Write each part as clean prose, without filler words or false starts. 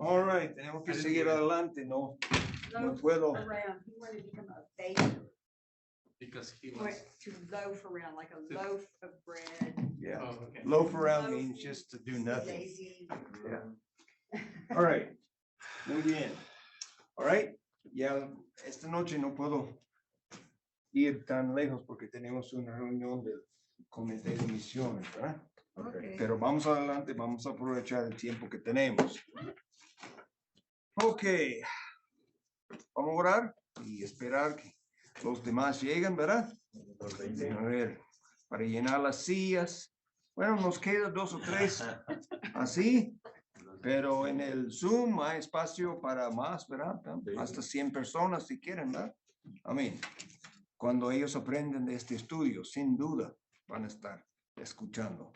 All right, tenemos que seguir adelante, no puedo. Around. He wanted to become a baker. Because he He was. went to loaf around, like a loaf of bread. Yeah, Oh, okay. loaf around means just to do nothing. Lazy. Yeah. All right, muy bien. All right, ya esta noche no puedo ir tan lejos porque tenemos una reunión del comité de misiones, ¿verdad? Okay. Pero vamos adelante, vamos a aprovechar el tiempo que tenemos. Ok, vamos a orar y esperar que los demás lleguen, ¿verdad? A ver, para llenar las sillas. Bueno, nos quedan 2 o 3 así, pero en el Zoom hay espacio para más, ¿verdad? Hasta 100 personas si quieren, ¿verdad? Amén. Cuando ellos aprenden de este estudio, sin duda van a estar escuchando.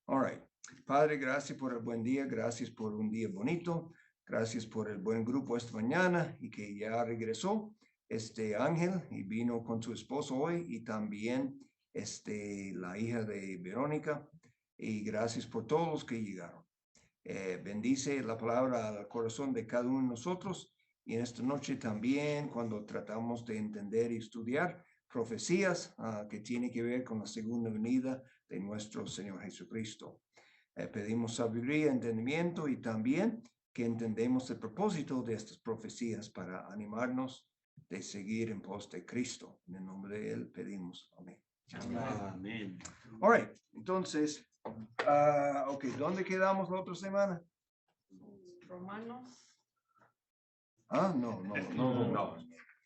All right. Padre, gracias por el buen día, gracias por un día bonito, gracias por el buen grupo esta mañana y que ya regresó Ángel y vino con su esposo hoy y también la hija de Verónica y gracias por todos los que llegaron. Bendice la palabra al corazón de cada uno de nosotros y en esta noche también cuando tratamos de entender y estudiar profecías que tienen que ver con la segunda venida de nuestro Señor Jesucristo. Pedimos sabiduría, entendimiento y también que entendemos el propósito de estas profecías para animarnos de seguir en pos de Cristo. En el nombre de Él pedimos. Amén. Amén. All right. Entonces, ok, ¿dónde quedamos la otra semana? Romanos. Ah, no.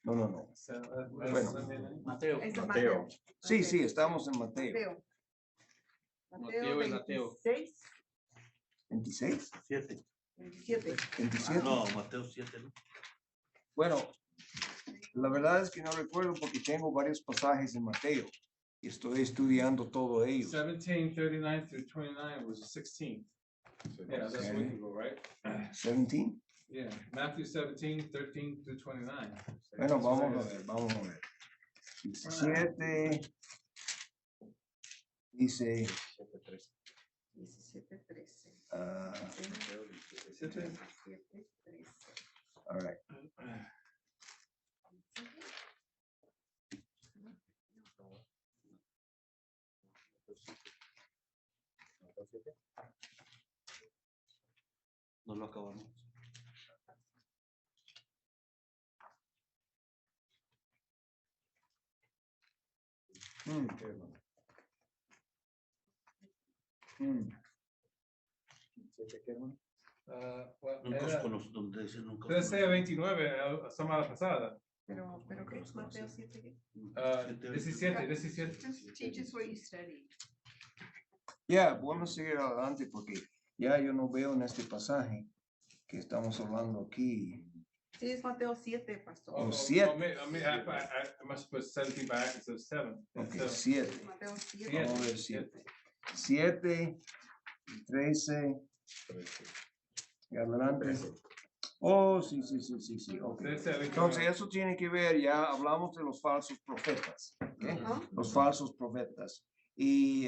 Bueno, Mateo. Ese es Mateo. sí, estamos en Mateo. Mateo y Mateo. 26. ¿26? 7. 27. 27. No, Mateo 7, ¿no? Bueno, la verdad es que no recuerdo porque tengo varios pasajes en Mateo y estoy estudiando todo ello. 17:39 through 29 was 16th. Yeah, that's a week ago, right? 17. Yeah, Matthew 17:13 through 29. Bueno, vamos a ver. 17 dice 17:13. All right. No lo acabamos. Nunca os conozco donde dice nunca. 13:29 la semana pasada. Pero ¿qué es Mateo 7? 17. Just teach us what you studied. Ya, vamos a seguir adelante porque ya yo no veo en este pasaje que estamos hablando aquí. Sí, es Mateo 7, pastor. Oh, 7. I must put 17 back instead of 7. Ok, 7. Mateo 7. Vamos a ver 7. 7, 13. Y adelante. Oh, sí. Okay. Entonces, eso tiene que ver, ya hablamos de los falsos profetas. ¿Okay? Los falsos profetas. Y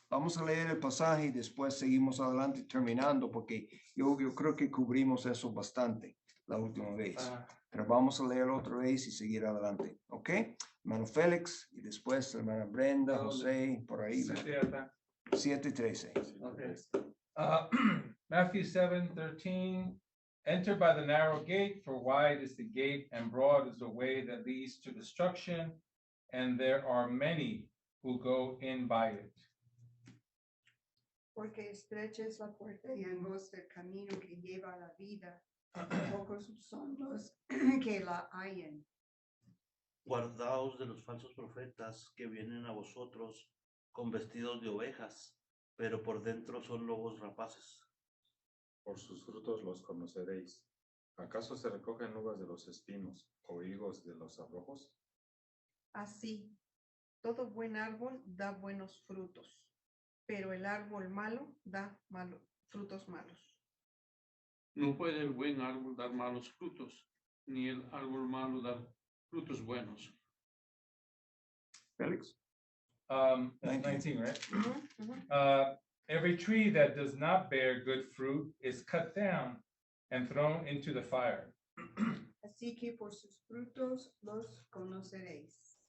vamos a leer el pasaje y después seguimos adelante terminando porque yo creo que cubrimos eso bastante la última vez. Pero vamos a leer otra vez y seguir adelante. ¿Ok? Hermano Félix y después hermana Brenda, José, por ahí. 7:13. Okay. Matthew 7:13. Enter by the narrow gate, for wide is the gate and broad is the way that leads to destruction, and there are many who go in by it. Porque estrecha es la puerta y angosta el camino que lleva a la vida, pocos son los que la hallan. Guardaos de los falsos profetas que vienen a vosotros con vestidos de ovejas, pero por dentro son lobos rapaces. Por sus frutos los conoceréis. ¿Acaso se recogen uvas de los espinos o higos de los abrojos? Así, todo buen árbol da buenos frutos, pero el árbol malo da frutos malos. No puede el buen árbol dar malos frutos, ni el árbol malo dar frutos buenos. Félix. 19, right? Every tree that does not bear good fruit is cut down and thrown into the fire. Así que por sus frutos los conoceréis.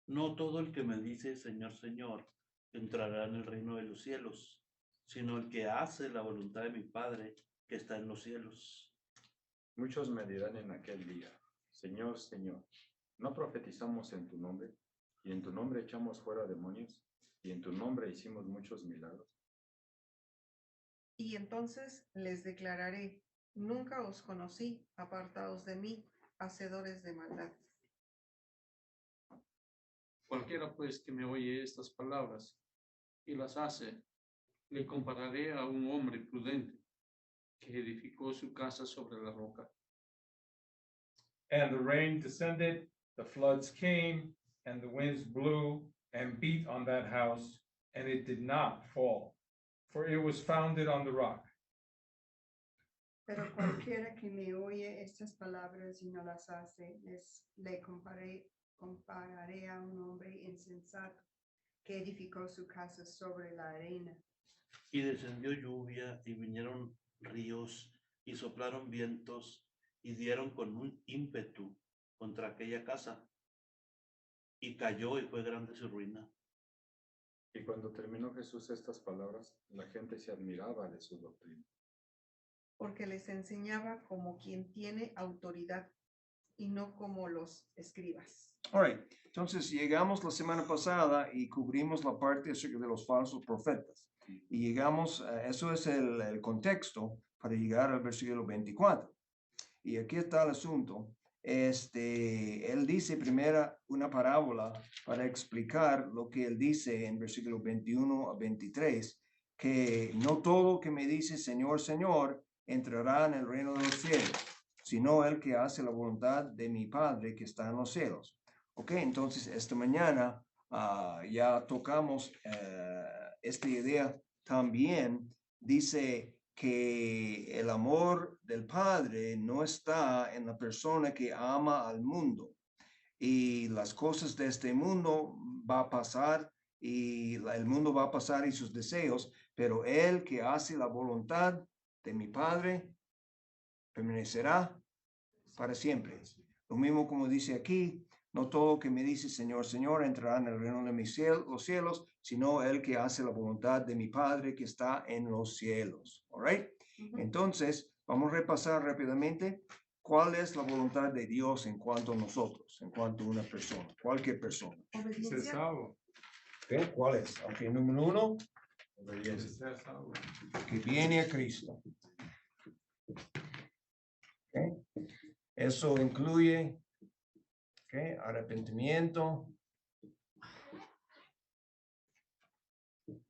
No todo el que me dice Señor, Señor, entrará en el reino de los cielos, sino el que hace la voluntad de mi Padre que está en los cielos. Muchos me dirán en aquel día, Señor, Señor, ¿no profetizamos en tu nombre? Y en tu nombre echamos fuera demonios, y en tu nombre hicimos muchos milagros. Y entonces les declararé, nunca os conocí, apartados de mí, hacedores de maldad. Cualquiera pues que me oye estas palabras y las hace, le compararé a un hombre prudente que edificó su casa sobre la roca. And the rain descended, the floods came, and the winds blew and beat on that house, and it did not fall, for it was founded on the rock. Pero cualquiera que me oye estas palabras y no las hace, le compararé a un hombre insensato que edificó su casa sobre la arena. Y descendió lluvia y vinieron ríos y soplaron vientos y dieron con un ímpetu contra aquella casa y cayó y fue grande su ruina. Y cuando terminó Jesús estas palabras, la gente se admiraba de su doctrina. Porque les enseñaba como quien tiene autoridad y no como los escribas. All right. Entonces llegamos la semana pasada y cubrimos la parte acerca de los falsos profetas. Y llegamos, eso es el contexto para llegar al versículo 24. Y aquí está el asunto. Él dice primero una parábola para explicar lo que él dice en versículo 21 a 23, que no todo que me dice Señor, Señor, entrará en el reino de los cielos, sino el que hace la voluntad de mi Padre que está en los cielos. Ok, entonces esta mañana ya tocamos esta idea también. Dice que el amor del Padre no está en la persona que ama al mundo, y las cosas de este mundo va a pasar y el mundo va a pasar y sus deseos, pero el que hace la voluntad de mi Padre permanecerá para siempre. Lo mismo como dice aquí, no todo que me dice Señor, Señor entrará en el reino de los cielos, sino el que hace la voluntad de mi Padre que está en los cielos. All right? Entonces, vamos a repasar rápidamente cuál es la voluntad de Dios en cuanto a nosotros, en cuanto a una persona, cualquier persona. Ser salvo. Okay, ¿cuál es? Ok, número 1, Ser salvo. que viene a Cristo. Okay. Eso incluye arrepentimiento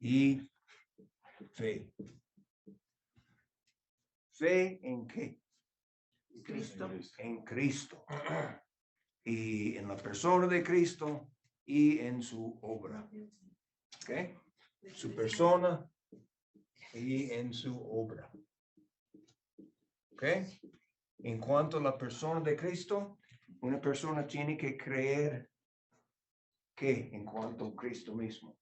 y fe. ¿Fe en qué? Cristo. En Cristo. Y en la persona de Cristo y en su obra. ¿Ok? Su persona y en su obra. ¿Ok? En cuanto a la persona de Cristo, una persona tiene que creer que en cuanto a Cristo mismo,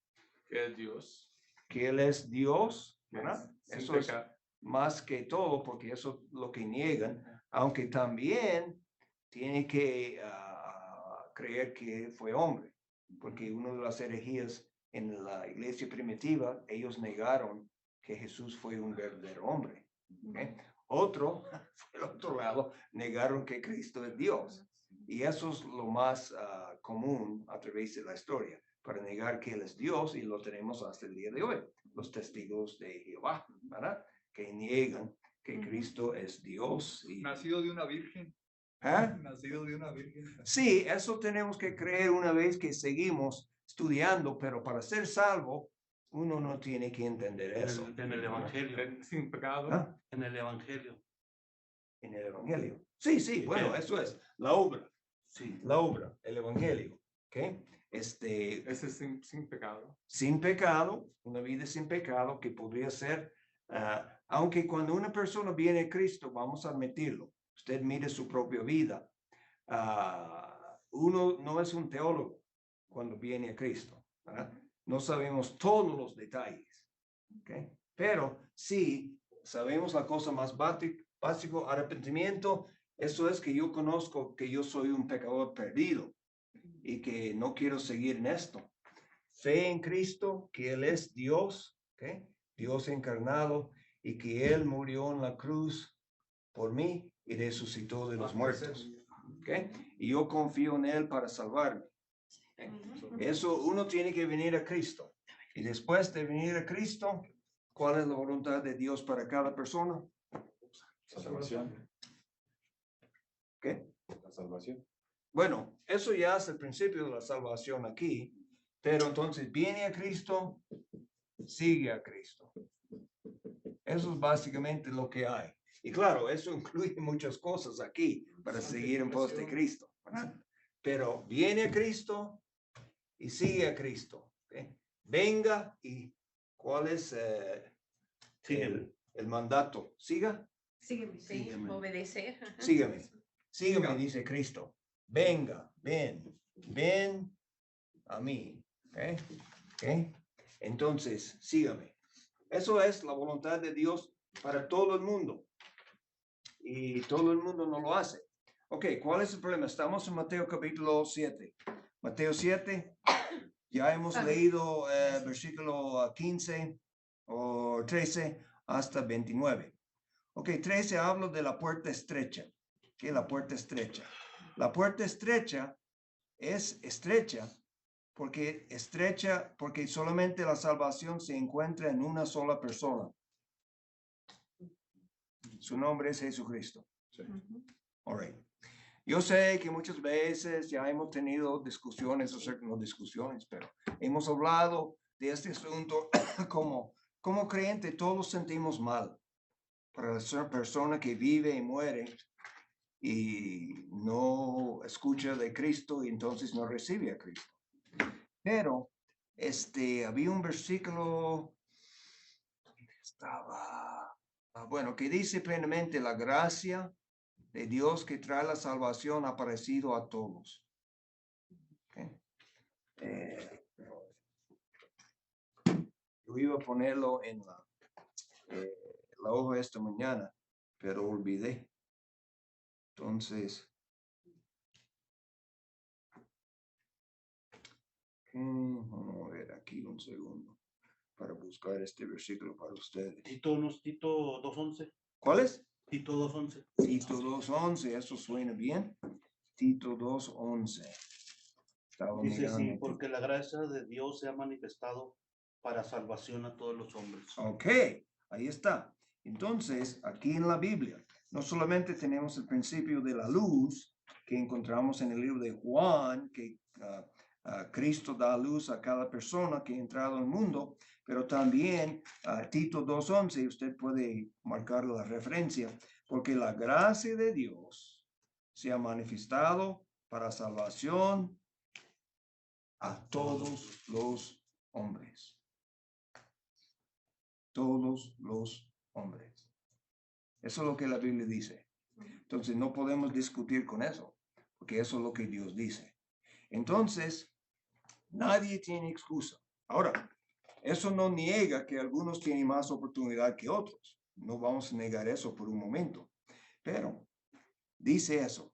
Que es Dios. que Él es Dios, ¿verdad? Sin Eso es pecado. más que todo, porque eso es lo que niegan, aunque también tiene que creer que fue hombre, porque una de las herejías en la iglesia primitiva, ellos negaron que Jesús fue un verdadero hombre. ¿Okay? Otro, el otro lado, negaron que Cristo es Dios. Y eso es lo más común a través de la historia, para negar que Él es Dios, y lo tenemos hasta el día de hoy. Los testigos de Jehová, ¿verdad? Que niegan que Cristo es Dios. Y, Nacido de una virgen. ¿eh? Nacido de una virgen. Sí, eso tenemos que creer una vez que seguimos estudiando, pero para ser salvo, uno no tiene que entender eso. En el Evangelio. Sin pecado. ¿Ah? En el Evangelio. En el Evangelio. Sí, sí, bueno, eso es la obra. Sí. La obra, el Evangelio. ¿Ok? Ese es sin pecado. Sin pecado, una vida sin pecado que podría ser, aunque cuando una persona viene a Cristo, vamos a admitirlo, usted mire su propia vida. Uno no es un teólogo cuando viene a Cristo, ¿verdad? No sabemos todos los detalles, ¿okay? Pero sí sabemos la cosa más básico arrepentimiento, eso es que yo conozco que yo soy un pecador perdido y que no quiero seguir en esto. Fe en Cristo, que Él es Dios, ¿okay? Dios encarnado, y que Él murió en la cruz por mí y resucitó de los muertos. ¿Okay? Y yo confío en Él para salvarme. ¿Okay? Eso uno tiene que venir a Cristo. Y después de venir a Cristo, ¿cuál es la voluntad de Dios para cada persona? Salvación. ¿Qué? La salvación. Bueno, eso ya es el principio de la salvación aquí, pero entonces viene a Cristo, sigue a Cristo. Eso es básicamente lo que hay. Y claro, eso incluye muchas cosas aquí para seguir en pos de Cristo. ¿Verdad? Pero viene a Cristo y sigue a Cristo. ¿Okay? Venga y ¿cuál es el mandato? Siga. Sígueme. Sí, Sígueme. obedecer. Ajá. Sígueme. Sígueme, dice Cristo. Venga, ven a mí. ¿Okay? ¿Okay? Entonces, sígame. Eso es la voluntad de Dios para todo el mundo. Y todo el mundo no lo hace. Ok, ¿cuál es el problema? Estamos en Mateo capítulo 7. Mateo 7, ya hemos leído versículo 15 o 13 hasta 29. Ok, 13 habla de la puerta estrecha. ¿Qué es la puerta estrecha? La puerta estrecha es estrecha porque solamente la salvación se encuentra en una sola persona. Su nombre es Jesucristo. Sí. All right. Yo sé que muchas veces ya hemos tenido discusiones, no discusiones, pero hemos hablado de este asunto como creyente, todos sentimos mal para la persona que vive y muere y no escucha de Cristo y entonces no recibe a Cristo. Pero había un versículo que dice plenamente la gracia de Dios que trae la salvación ha aparecido a todos. Okay. Yo iba a ponerlo en la hoja esta mañana, pero olvidé. Entonces, vamos a ver aquí un segundo para buscar este versículo para ustedes. Tito 2:11. ¿Cuál es? Tito 2:11. Tito 2:11, eso suena bien. Tito 2:11. Dice sí, porque la gracia de Dios se ha manifestado para salvación a todos los hombres. Ok, ahí está. Entonces, aquí en la Biblia, no solamente tenemos el principio de la luz que encontramos en el libro de Juan, que Cristo da luz a cada persona que ha entrado al mundo, pero también Tito 2:11, usted puede marcar la referencia, porque la gracia de Dios se ha manifestado para salvación a todos los hombres. Todos los hombres. Eso es lo que la Biblia dice. Entonces no podemos discutir con eso, porque eso es lo que Dios dice. Entonces, nadie tiene excusa. Ahora, eso no niega que algunos tienen más oportunidad que otros. No vamos a negar eso por un momento. Pero dice eso,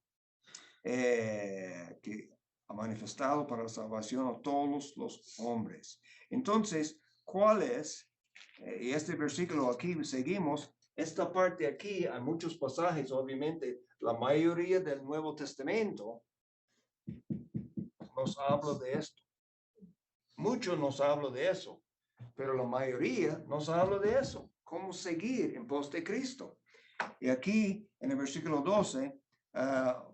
que ha manifestado para la salvación a todos los hombres. Entonces, ¿cuál es? Y este versículo aquí, seguimos, esta parte aquí, hay muchos pasajes, obviamente, la mayoría del Nuevo Testamento nos habla de esto. Mucho nos habla de eso, pero la mayoría nos habla de eso, cómo seguir en pos de Cristo. Y aquí, en el versículo 12,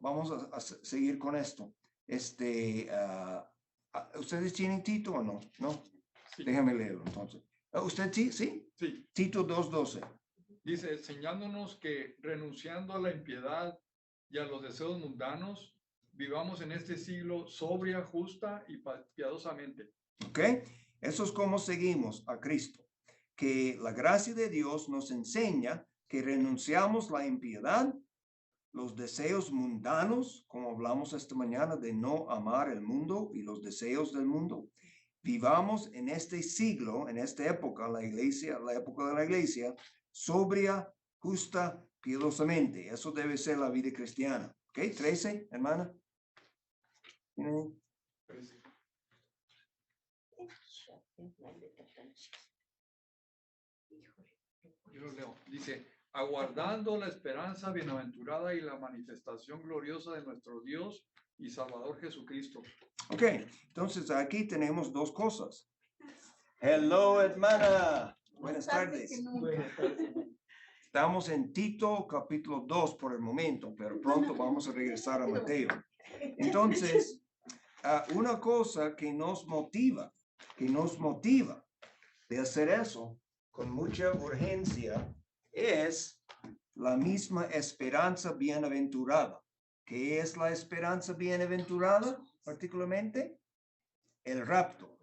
vamos a seguir con esto. ¿Ustedes tienen Tito o no? ¿No? Sí. Déjame leerlo entonces. ¿Usted sí? ¿Sí? Sí. Tito 2:12. Dice, enseñándonos que renunciando a la impiedad y a los deseos mundanos, vivamos en este siglo sobria, justa y piadosamente. ¿Ok? Eso es como seguimos a Cristo. Que la gracia de Dios nos enseña que renunciamos la impiedad, los deseos mundanos, como hablamos esta mañana de no amar el mundo y los deseos del mundo. Vivamos en este siglo, en esta época, la época de la iglesia, sobria, justa, piadosamente. Eso debe ser la vida cristiana. ¿Ok? 13, hermana. ¿Tiene? Yo lo leo. Dice, aguardando la esperanza bienaventurada y la manifestación gloriosa de nuestro Dios y Salvador Jesucristo. Ok, entonces aquí tenemos dos cosas. Hello, hermana. Buenas tardes. Estamos en Tito capítulo 2 por el momento, pero pronto vamos a regresar a Mateo. Entonces, una cosa que nos motiva de hacer eso con mucha urgencia es la misma esperanza bienaventurada. ¿Qué es la esperanza bienaventurada particularmente? El rapto.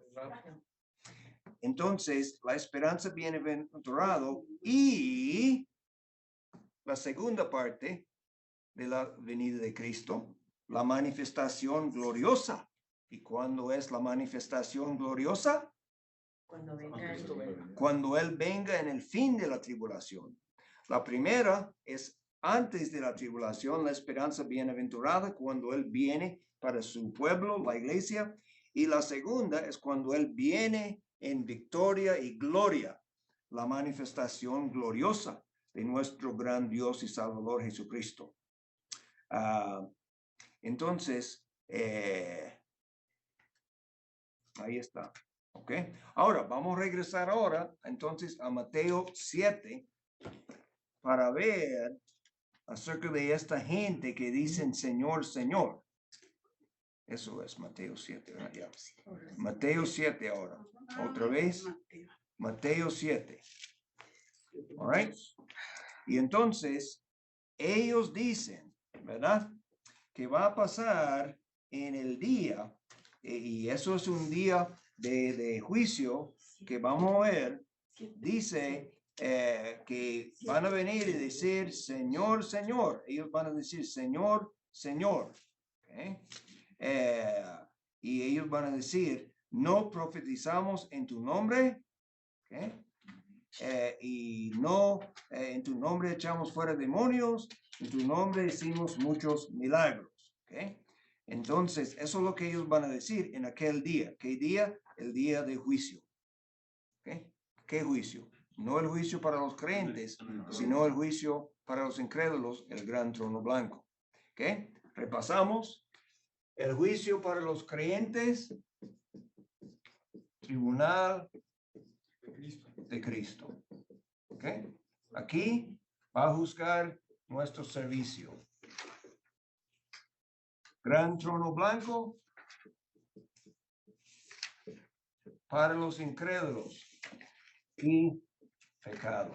Entonces, la esperanza bienaventurada y la segunda parte de la venida de Cristo, la manifestación gloriosa. ¿Y cuándo es la manifestación gloriosa? Cuando Él venga en el fin de la tribulación. La primera es antes de la tribulación, la esperanza bienaventurada, cuando Él viene para su pueblo, la iglesia. Y la segunda es cuando Él viene en victoria y gloria, la manifestación gloriosa de nuestro gran Dios y Salvador Jesucristo. Entonces, ahí está. ¿Ok? Ahora, vamos a regresar ahora entonces a Mateo 7 para ver acerca de esta gente que dicen Señor, Señor. Eso es Mateo 7. ¿Verdad? Ya. Mateo 7 ahora. Otra vez. Mateo 7. All right. Y entonces, ellos dicen, ¿verdad? Que va a pasar en el día, y eso es un día de juicio que vamos a ver, dice que van a venir y decir, Señor, Señor. Ellos van a decir, Señor, Señor. ¿Okay? Y ellos van a decir, no profetizamos en tu nombre. ¿Okay? Y no, en tu nombre echamos fuera demonios, en tu nombre hicimos muchos milagros. ¿Okay? Entonces, eso es lo que ellos van a decir en aquel día. ¿Qué día? El día de juicio. ¿Okay? ¿Qué juicio? No el juicio para los creyentes, sino el juicio para los incrédulos, el gran trono blanco. ¿Okay? Repasamos. El juicio para los creyentes, tribunal de Cristo. ¿Ok? Aquí va a juzgar nuestro servicio. Gran trono blanco para los incrédulos y pecado.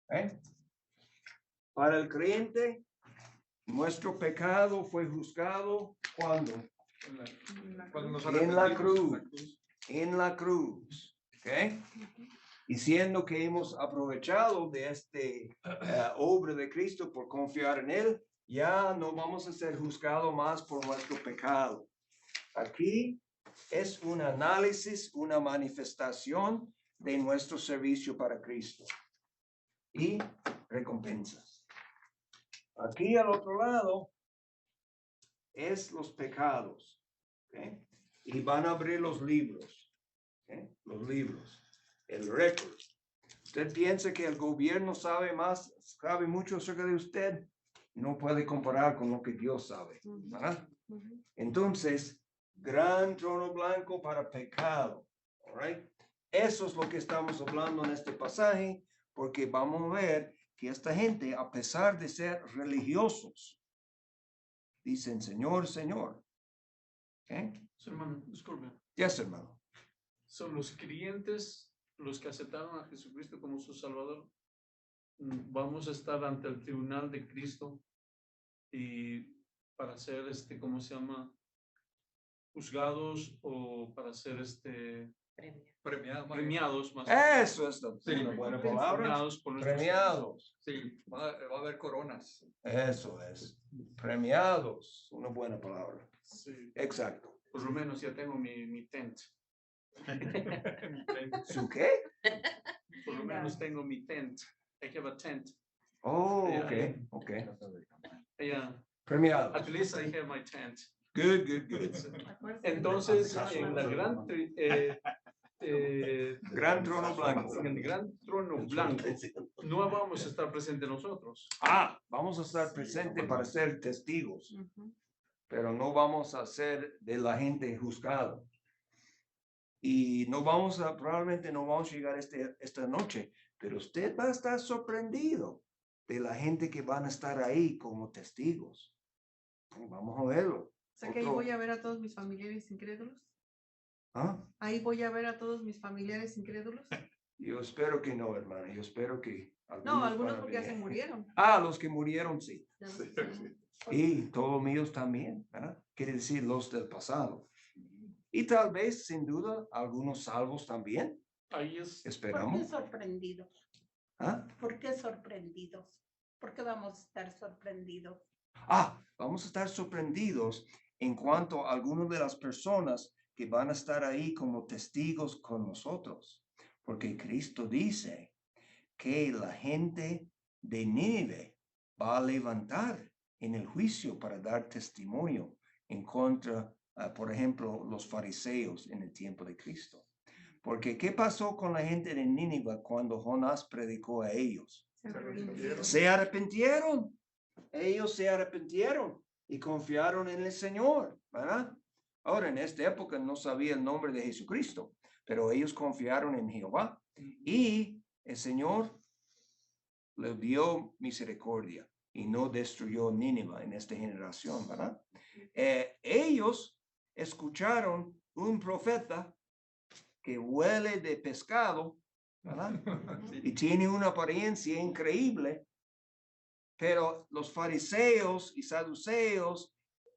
¿Ok? Para el creyente, nuestro pecado fue juzgado cuando en la cruz. En la cruz. ¿Okay? Y siendo que hemos aprovechado de este obra de Cristo por confiar en Él, ya no vamos a ser juzgados más por nuestro pecado. Aquí es un análisis, una manifestación de nuestro servicio para Cristo y recompensas. Aquí al otro lado es los pecados. ¿Okay? Y van a abrir los libros. ¿Okay? Los libros. El récord. Usted piensa que el gobierno sabe mucho acerca de usted. No puede comparar con lo que Dios sabe. ¿Verdad? Entonces, gran trono blanco para pecado. All right? Eso es lo que estamos hablando en este pasaje, porque vamos a ver que esta gente, a pesar de ser religiosos, dicen Señor, Señor. ¿Okay? Hermano, disculpe. Yes, hermano. Son los creyentes, los que aceptaron a Jesucristo como su Salvador. Vamos a estar ante el tribunal de Cristo y para ser ¿cómo se llama? Juzgados o para ser premiados más. Eso es una buena palabra. Premiados por Premiados. Sí, va a haber coronas. Eso es. Premiados. Una buena palabra. Sí. Exacto. Por lo menos ya tengo mi tent. ¿Su qué? Por lo menos tengo mi tent. I have a tent. Oh, Yeah, okay, okay. Yeah, Premiado. at least I have my tent. Good, good, good. Entonces, en la gran, Gran trono blanco. en el gran trono blanco, no vamos a estar presentes nosotros. Ah, vamos a estar presentes para ser testigos, Ujú. pero no vamos a ser de la gente juzgado. Y no vamos a, probablemente no vamos a llegar esta noche, pero usted va a estar sorprendido de la gente que van a estar ahí como testigos. Vamos a verlo. O sea que ahí Otro- voy a ver a todos mis familiares incrédulos. ¿Ah? Ahí voy a ver a todos mis familiares incrédulos. Yo espero que no, hermano. Yo espero que No, van algunos a porque ya se venir. murieron. Ah, los que murieron, sí. Ya ves. Y todos míos también, ¿verdad? Quiere decir los del pasado. Y tal vez, sin duda, algunos salvos también. Ahí es, ¿Por qué Esperamos. sorprendidos? ¿Ah? ¿Por qué sorprendidos? ¿Por qué vamos a estar sorprendidos? Vamos a estar sorprendidos en cuanto a algunas de las personas que van a estar ahí como testigos con nosotros. Porque Cristo dice que la gente de Nínive va a levantar en el juicio para dar testimonio en contra, por ejemplo, los fariseos en el tiempo de Cristo. Porque ¿qué pasó con la gente de Nínive cuando Jonás predicó a ellos? Se arrepintieron. Se arrepintieron. Ellos se arrepintieron y confiaron en el Señor, ¿verdad? Ahora, en esta época no sabía el nombre de Jesucristo, pero ellos confiaron en Jehová y el Señor le dio misericordia y no destruyó Nínive en esta generación, ¿verdad? Ellos escucharon un profeta que huele de pescado, ¿verdad? Y tiene una apariencia increíble, pero los fariseos y saduceos,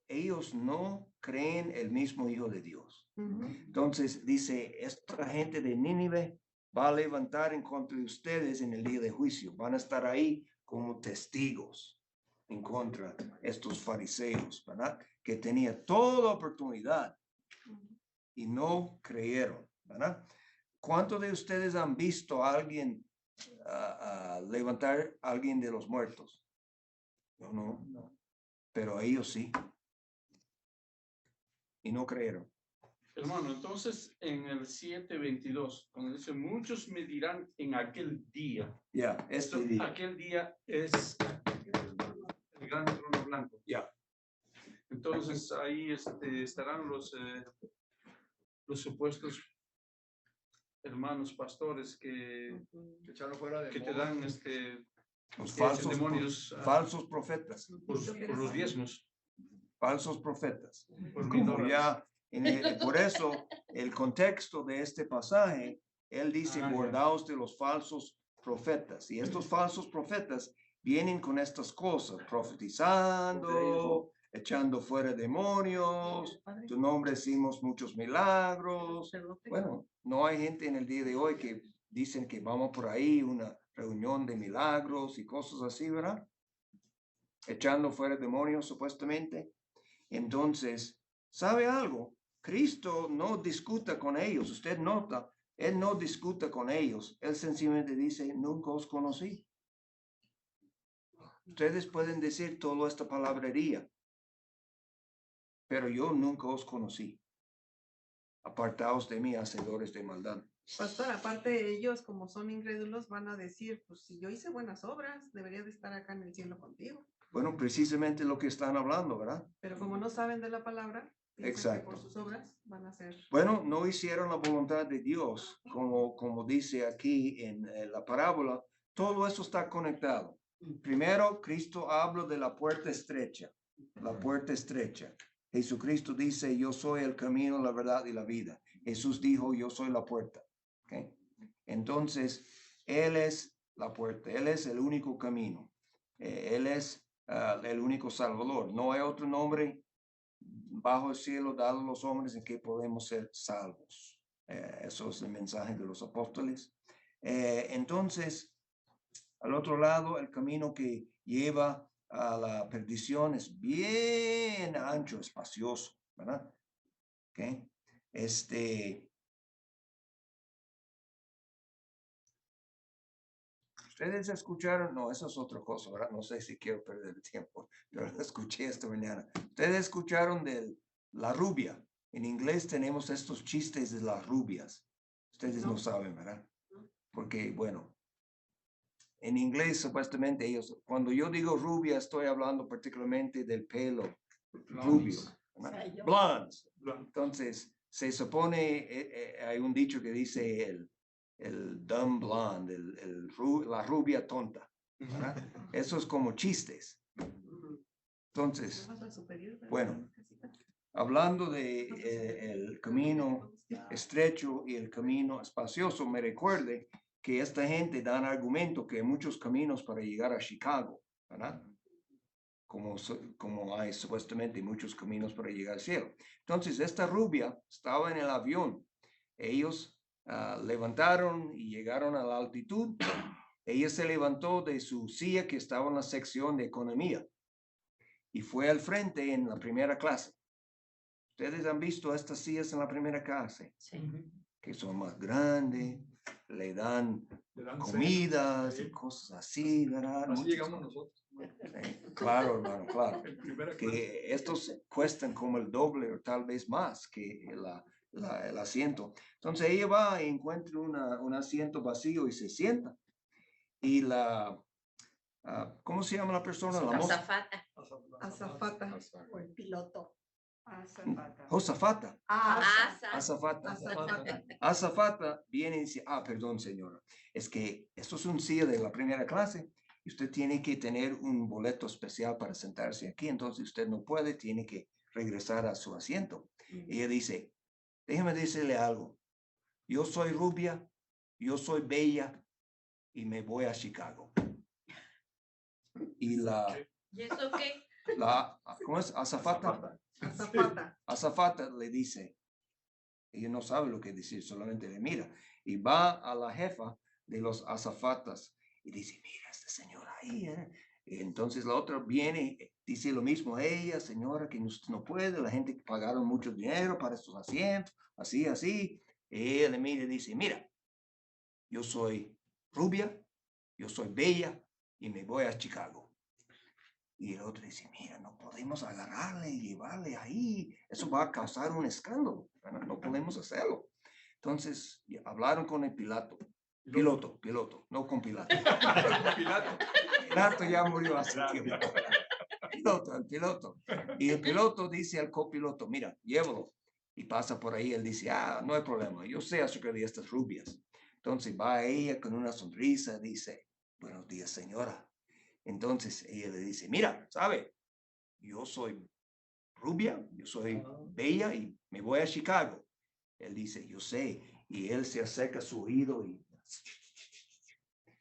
ellos no creen el mismo Hijo de Dios. Ujú. Entonces dice, esta gente de Nínive va a levantar en contra de ustedes en el día de juicio. Van a estar ahí como testigos en contra de estos fariseos, ¿verdad? Que tenía toda oportunidad y no creyeron, ¿verdad? ¿Cuántos de ustedes han visto a alguien levantar a alguien de los muertos? Yo no, pero ellos sí. Y no creyeron. hermano, entonces en el 7:22, cuando dice, muchos me dirán en aquel día. Ya, este día. Aquel día es el gran trono blanco. Ya. Entonces ahí estarán los supuestos hermanos pastores que Que echaron fuera te demonios. dan Los demonios falsos profetas. por los diezmos. Falsos profetas. Por Como $1,000. ya, por eso, el contexto de este pasaje, él dice, Ah, ya. guardaos de los falsos profetas. Y estos falsos profetas vienen con estas cosas, profetizando, echando fuera demonios, tu nombre hicimos muchos milagros. Bueno, no hay gente en el día de hoy que dicen que vamos por ahí, una reunión de milagros y cosas así, ¿verdad? Echando fuera demonios, supuestamente. Entonces, ¿sabe algo? Cristo no discuta con ellos. Usted nota, Él no discuta con ellos. Él sencillamente dice, nunca os conocí. Ustedes pueden decir toda esta palabrería, pero yo nunca os conocí. Apartaos de mí, hacedores de maldad. Pastor, aparte de ellos, como son incrédulos, van a decir, pues si yo hice buenas obras, debería de estar acá en el cielo contigo. Bueno, precisamente lo que están hablando, ¿verdad? Pero como no saben de la palabra, piensan que Exacto. por sus obras van a ser. Bueno, no hicieron la voluntad de Dios, como dice aquí en la parábola. Todo eso está conectado. Primero, Cristo habla de la puerta estrecha. La puerta estrecha. Jesucristo dice, yo soy el camino, la verdad y la vida. Jesús dijo, yo soy la puerta. ¿Okay? Entonces, Él es la puerta. Él es el único camino. Él es el único Salvador. No hay otro nombre bajo el cielo dado a los hombres en que podemos ser salvos. Eso es el mensaje de los apóstoles. Entonces, al otro lado, el camino que lleva a la perdición es bien ancho, espacioso, ¿verdad? ¿Okay? Ustedes escucharon, no, eso es otra cosa, ¿verdad? No sé si quiero perder el tiempo, pero lo escuché esta mañana. Ustedes escucharon de la rubia. En inglés tenemos estos chistes de las rubias. Ustedes no saben, ¿verdad? Porque, bueno, en inglés supuestamente ellos, cuando yo digo rubia, estoy hablando particularmente del pelo rubio. ¿verdad? Blondes. Entonces, se supone, hay un dicho que dice el dumb blonde, la rubia tonta. ¿verdad? Eso es como chistes. Entonces, bueno, hablando de el camino estrecho y el camino espacioso, me recuerde que esta gente dan argumento que hay muchos caminos para llegar a Chicago, ¿verdad? Como hay supuestamente muchos caminos para llegar al cielo. Entonces, esta rubia estaba en el avión. Ellos levantaron y llegaron a la altitud. Ella se levantó de su silla que estaba en la sección de economía y fue al frente en la primera clase. Ustedes han visto estas sillas en la primera clase, que son más grandes, le dan comidas y cosas así, ¿verdad? Así Muchas llegamos cosas. nosotros. Claro, hermano, claro. En primera clase. Que estos cuestan como el doble o tal vez más que el asiento. Entonces ella va y encuentra un asiento vacío y se sienta. Y ¿cómo se llama la persona? La moza. Azafata. Azafata. O el piloto. Azafata. Josafata. Asa. Azafata. Azafata. Azafata viene y dice, perdón señora, es que esto es un silla de la primera clase y usted tiene que tener un boleto especial para sentarse aquí, entonces usted no puede, tiene que regresar a su asiento. Y ella dice, déjeme decirle algo, yo soy rubia, yo soy bella y me voy a Chicago. Y ¿Y eso qué? ¿cómo es? Azafata. Azafata. Azafata le dice, ella no sabe lo que decir, solamente le mira. Y va a la jefa de los azafatas y dice, mira, esta señora ahí. Y entonces la otra viene, dice lo mismo a ella, señora, que usted no puede, la gente pagaron mucho dinero para estos asientos, así. Y ella le mira y dice, mira, yo soy rubia, yo soy bella y me voy a Chicago. Y el otro dice, mira, no podemos agarrarle y llevarle ahí. Eso va a causar un escándalo. No podemos hacerlo. Entonces, hablaron con el piloto, no con Pilato. Pilato ya murió hace tiempo. El piloto. Y el piloto dice al copiloto, mira, llévalo. Y pasa por ahí, él dice, no hay problema, yo sé acerca de estas rubias. Entonces va ella con una sonrisa, dice, buenos días, señora. Entonces ella le dice, mira, ¿sabe? Yo soy rubia, yo soy bella y me voy a Chicago. Él dice, yo sé. Y él se acerca a su oído y...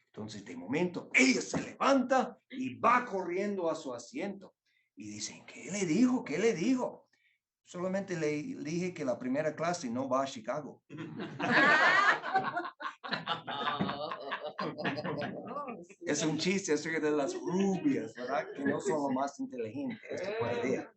Entonces, de momento, ella se levanta y va corriendo a su asiento. Y dicen, ¿qué le dijo? ¿Qué le dijo? Solamente le dije que la primera clase no va a Chicago. Es un chiste acerca de las rubias, ¿verdad? Que no son lo más inteligentes. Esto puede ir.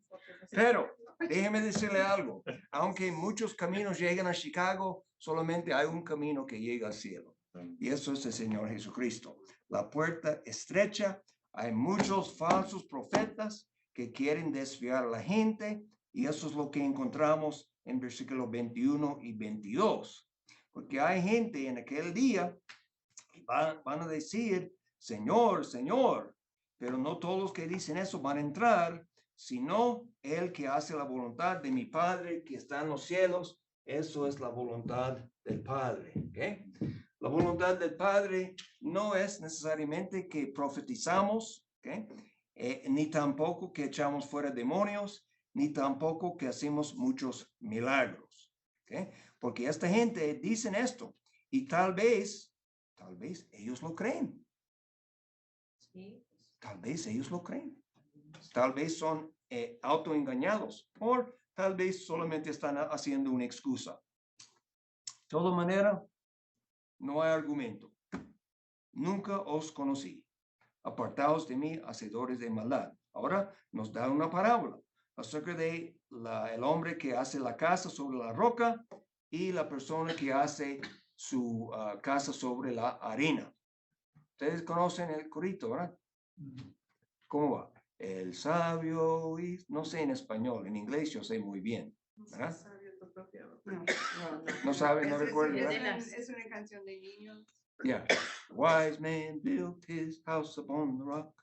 Pero déjeme decirle algo. Aunque muchos caminos llegan a Chicago, solamente hay un camino que llega al cielo. Y eso es el Señor Jesucristo. La puerta estrecha. Hay muchos falsos profetas que quieren desviar a la gente. Y eso es lo que encontramos en versículos 21 y 22. Porque hay gente en aquel día que van a decir, Señor, Señor. Pero no todos los que dicen eso van a entrar, sino el que hace la voluntad de mi Padre que está en los cielos. Eso es la voluntad del Padre. ¿Okay? La voluntad del Padre no es necesariamente que profetizamos, ¿okay? Ni tampoco que echamos fuera demonios, ni tampoco que hacemos muchos milagros. ¿Okay? Porque esta gente dicen esto y tal vez ellos lo creen. Sí. Tal vez ellos lo creen. Tal vez son autoengañados o tal vez solamente están haciendo una excusa. De toda manera, no hay argumento. Nunca os conocí. Apartaos de mí, hacedores de maldad. Ahora nos da una parábola acerca de el hombre que hace la casa sobre la roca y la persona que hace su casa sobre la arena. Ustedes conocen el corito, ¿verdad? ¿Cómo va? El sabio, y no sé en español, en inglés yo sé muy bien, ¿verdad? No sabe, no recuerdo, ¿verdad? Es una canción de niños. Yeah. Wise man built his house upon the rock.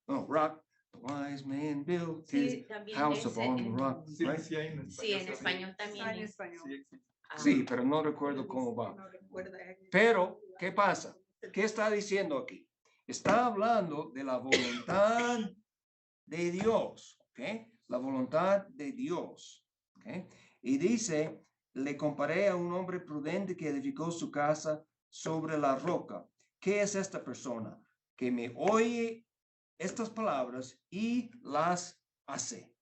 The wise man built his Sí, también house ese upon the en- rock. Sí, Right? sí, hay en Sí, en también. español Está también en es. español. Sí, sí. Ah, Sí, pero no recuerdo cómo va. No recuerda. Pero, ¿qué pasa? ¿Qué está diciendo aquí? Está hablando de la voluntad de Dios, ¿ok? La voluntad de Dios, ¿ok? Y dice, le comparé a un hombre prudente que edificó su casa sobre la roca. ¿Qué es esta persona? Que me oye estas palabras y las hace.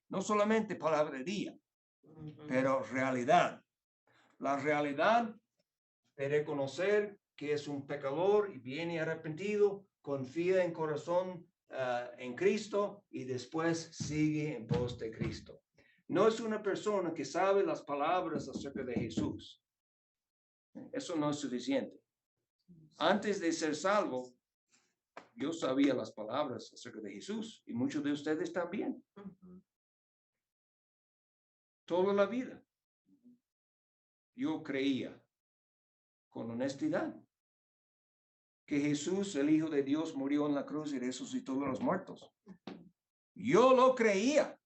No solamente palabrería, pero realidad. La realidad de reconocer que es un pecador y viene arrepentido, confía en corazón en Cristo y después sigue en pos de Cristo. No es una persona que sabe las palabras acerca de Jesús. Eso no es suficiente. Antes de ser salvo, yo sabía las palabras acerca de Jesús y muchos de ustedes también. Toda la vida. Yo creía con honestidad que Jesús, el Hijo de Dios, murió en la cruz y resucitó de los muertos. Yo lo creía,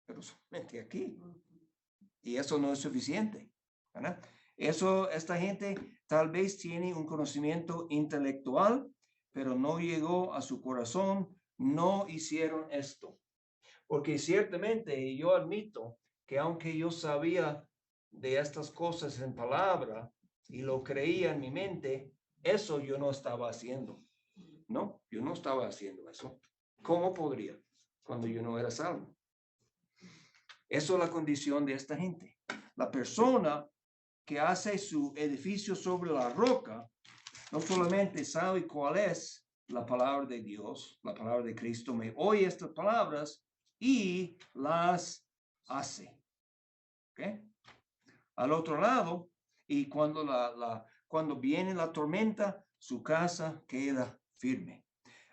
pero solamente aquí. Y eso no es suficiente, ¿verdad? Esta gente tal vez tiene un conocimiento intelectual, pero no llegó a su corazón, no hicieron esto. Porque ciertamente yo admito que aunque yo sabía de estas cosas en palabra y lo creía en mi mente, eso yo no estaba haciendo. No, yo no estaba haciendo eso. ¿Cómo podría cuando yo no era salvo? Eso es la condición de esta gente. La persona que hace su edificio sobre la roca no solamente sabe cuál es la palabra de Dios, la palabra de Cristo, me oye estas palabras y las hace. ¿Ok? Al otro lado, y cuando viene la tormenta, su casa queda firme.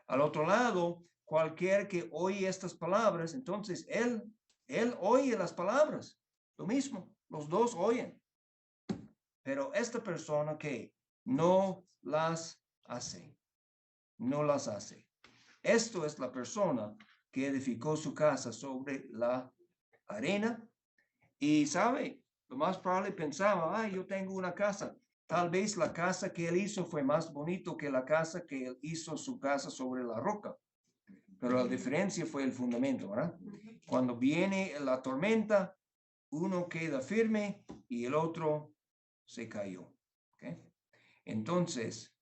Al otro lado, cualquier que oye estas palabras, entonces él oye las palabras. Lo mismo, los dos oyen. Pero esta persona que no las hace, no las hace. Esto es la persona que edificó su casa sobre la arena y sabe, lo más probable pensaba, yo tengo una casa. Tal vez la casa que él hizo fue más bonito que la casa que él hizo su casa sobre la roca. Pero la diferencia fue el fundamento, ¿verdad? Cuando viene la tormenta, uno queda firme y el otro se cayó. ¿Okay? Entonces,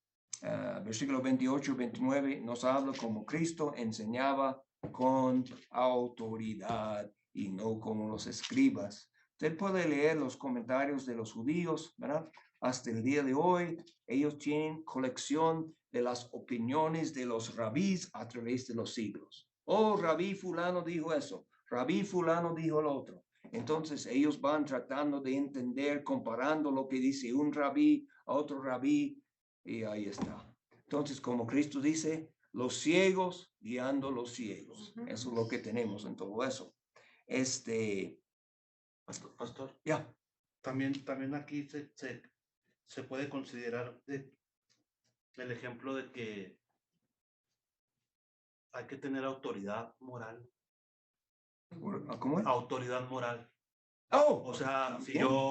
versículo 28, 29 nos habla como Cristo enseñaba con autoridad y no como los escribas. Usted puede leer los comentarios de los judíos, ¿verdad? Hasta el día de hoy, ellos tienen colección de las opiniones de los rabís a través de los siglos. Oh, rabí fulano dijo eso, rabí fulano dijo lo otro. Entonces ellos van tratando de entender, comparando lo que dice un rabí a otro rabí, y ahí está. Entonces, como Cristo dice, los ciegos guiando los ciegos. Eso es lo que tenemos en todo eso. Pastor, Ya. también aquí se puede considerar el ejemplo de que hay que tener autoridad moral. ¿Cómo es? Autoridad moral. Oh, O sea,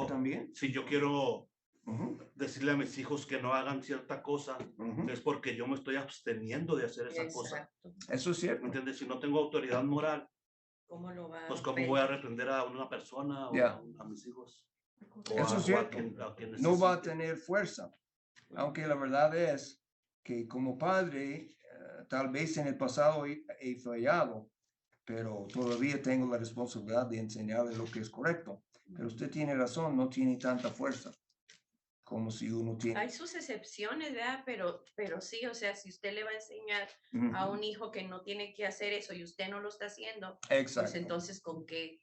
también. si yo quiero Ujú, decirle a mis hijos que no hagan cierta cosa, ujú. es porque yo me estoy absteniendo de hacer esa cosa. exacto. Eso es ¿Me cierto. entiendes? Si no tengo autoridad moral, ¿Cómo lo va pues a cómo voy a reprender a una persona o Ya. a mis hijos. Eso es cierto. A quien No va a necesite. tener fuerza. Aunque la verdad es que como padre, tal vez en el pasado he fallado, pero todavía tengo la responsabilidad de enseñarle lo que es correcto. Pero usted tiene razón, no tiene tanta fuerza como si uno tiene. Hay sus excepciones, ¿verdad? Pero sí, o sea, si usted le va a enseñar Ujú. a un hijo que no tiene que hacer eso y usted no lo está haciendo, Exacto. pues entonces, ¿con qué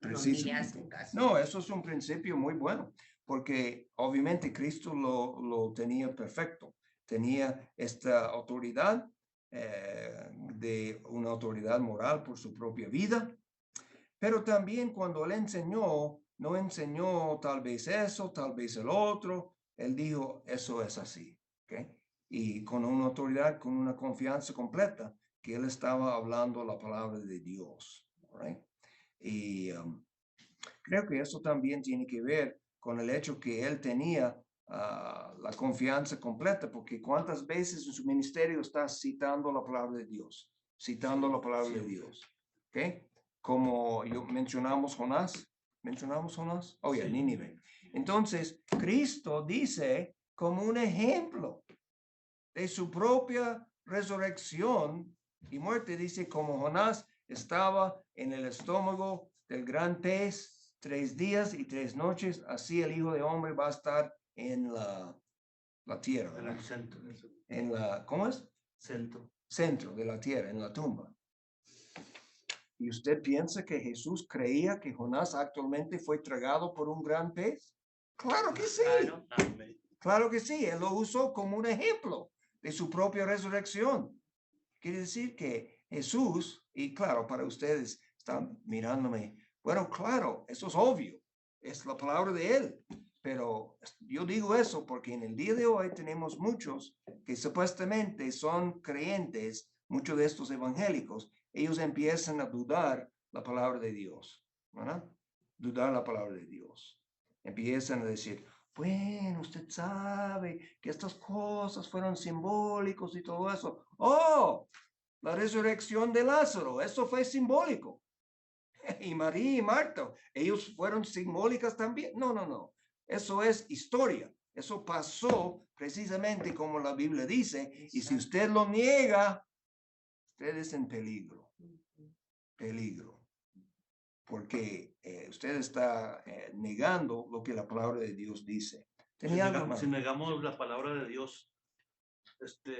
no, ni le Precisamente. hacen caso? No, eso es un principio muy bueno, porque obviamente Cristo lo tenía perfecto. tenía esta autoridad, de una autoridad moral por su propia vida, pero también cuando él enseñó, no enseñó tal vez eso, tal vez el otro, él dijo, eso es así, ¿ok? Y con una autoridad, con una confianza completa, que él estaba hablando la palabra de Dios, right? Y creo que eso también tiene que ver con el hecho que él tenía la confianza completa, porque cuántas veces en su ministerio está citando la palabra de Dios, citando la palabra de Dios, ¿ok? Como mencionamos Jonás, oh yeah, Nínive. Entonces, Cristo dice como un ejemplo de su propia resurrección y muerte, dice como Jonás estaba en el estómago del gran pez 3 días y 3 noches, así el Hijo de Hombre va a estar en la tierra, En el centro. en la, ¿cómo es? Centro de la tierra, en la tumba. ¿Y usted piensa que Jesús creía que Jonás actualmente fue tragado por un gran pez? Claro que sí. Claro que sí. Él lo usó como un ejemplo de su propia resurrección. Quiere decir que Jesús, y claro, para ustedes están mirándome, bueno, claro, eso es obvio. Es la palabra de él. Pero yo digo eso porque en el día de hoy tenemos muchos que supuestamente son creyentes, muchos de estos evangélicos, ellos empiezan a dudar la palabra de Dios, ¿verdad? Dudar la palabra de Dios. Empiezan a decir, bueno, usted sabe que estas cosas fueron simbólicos y todo eso. Oh, la resurrección de Lázaro, eso fue simbólico. Y María y Marta, ellos fueron simbólicas también. No. Eso es historia. Eso pasó precisamente como la Biblia dice. Y si usted lo niega, usted es en peligro. Peligro. Porque usted está negando lo que la palabra de Dios dice. Si negamos la palabra de Dios,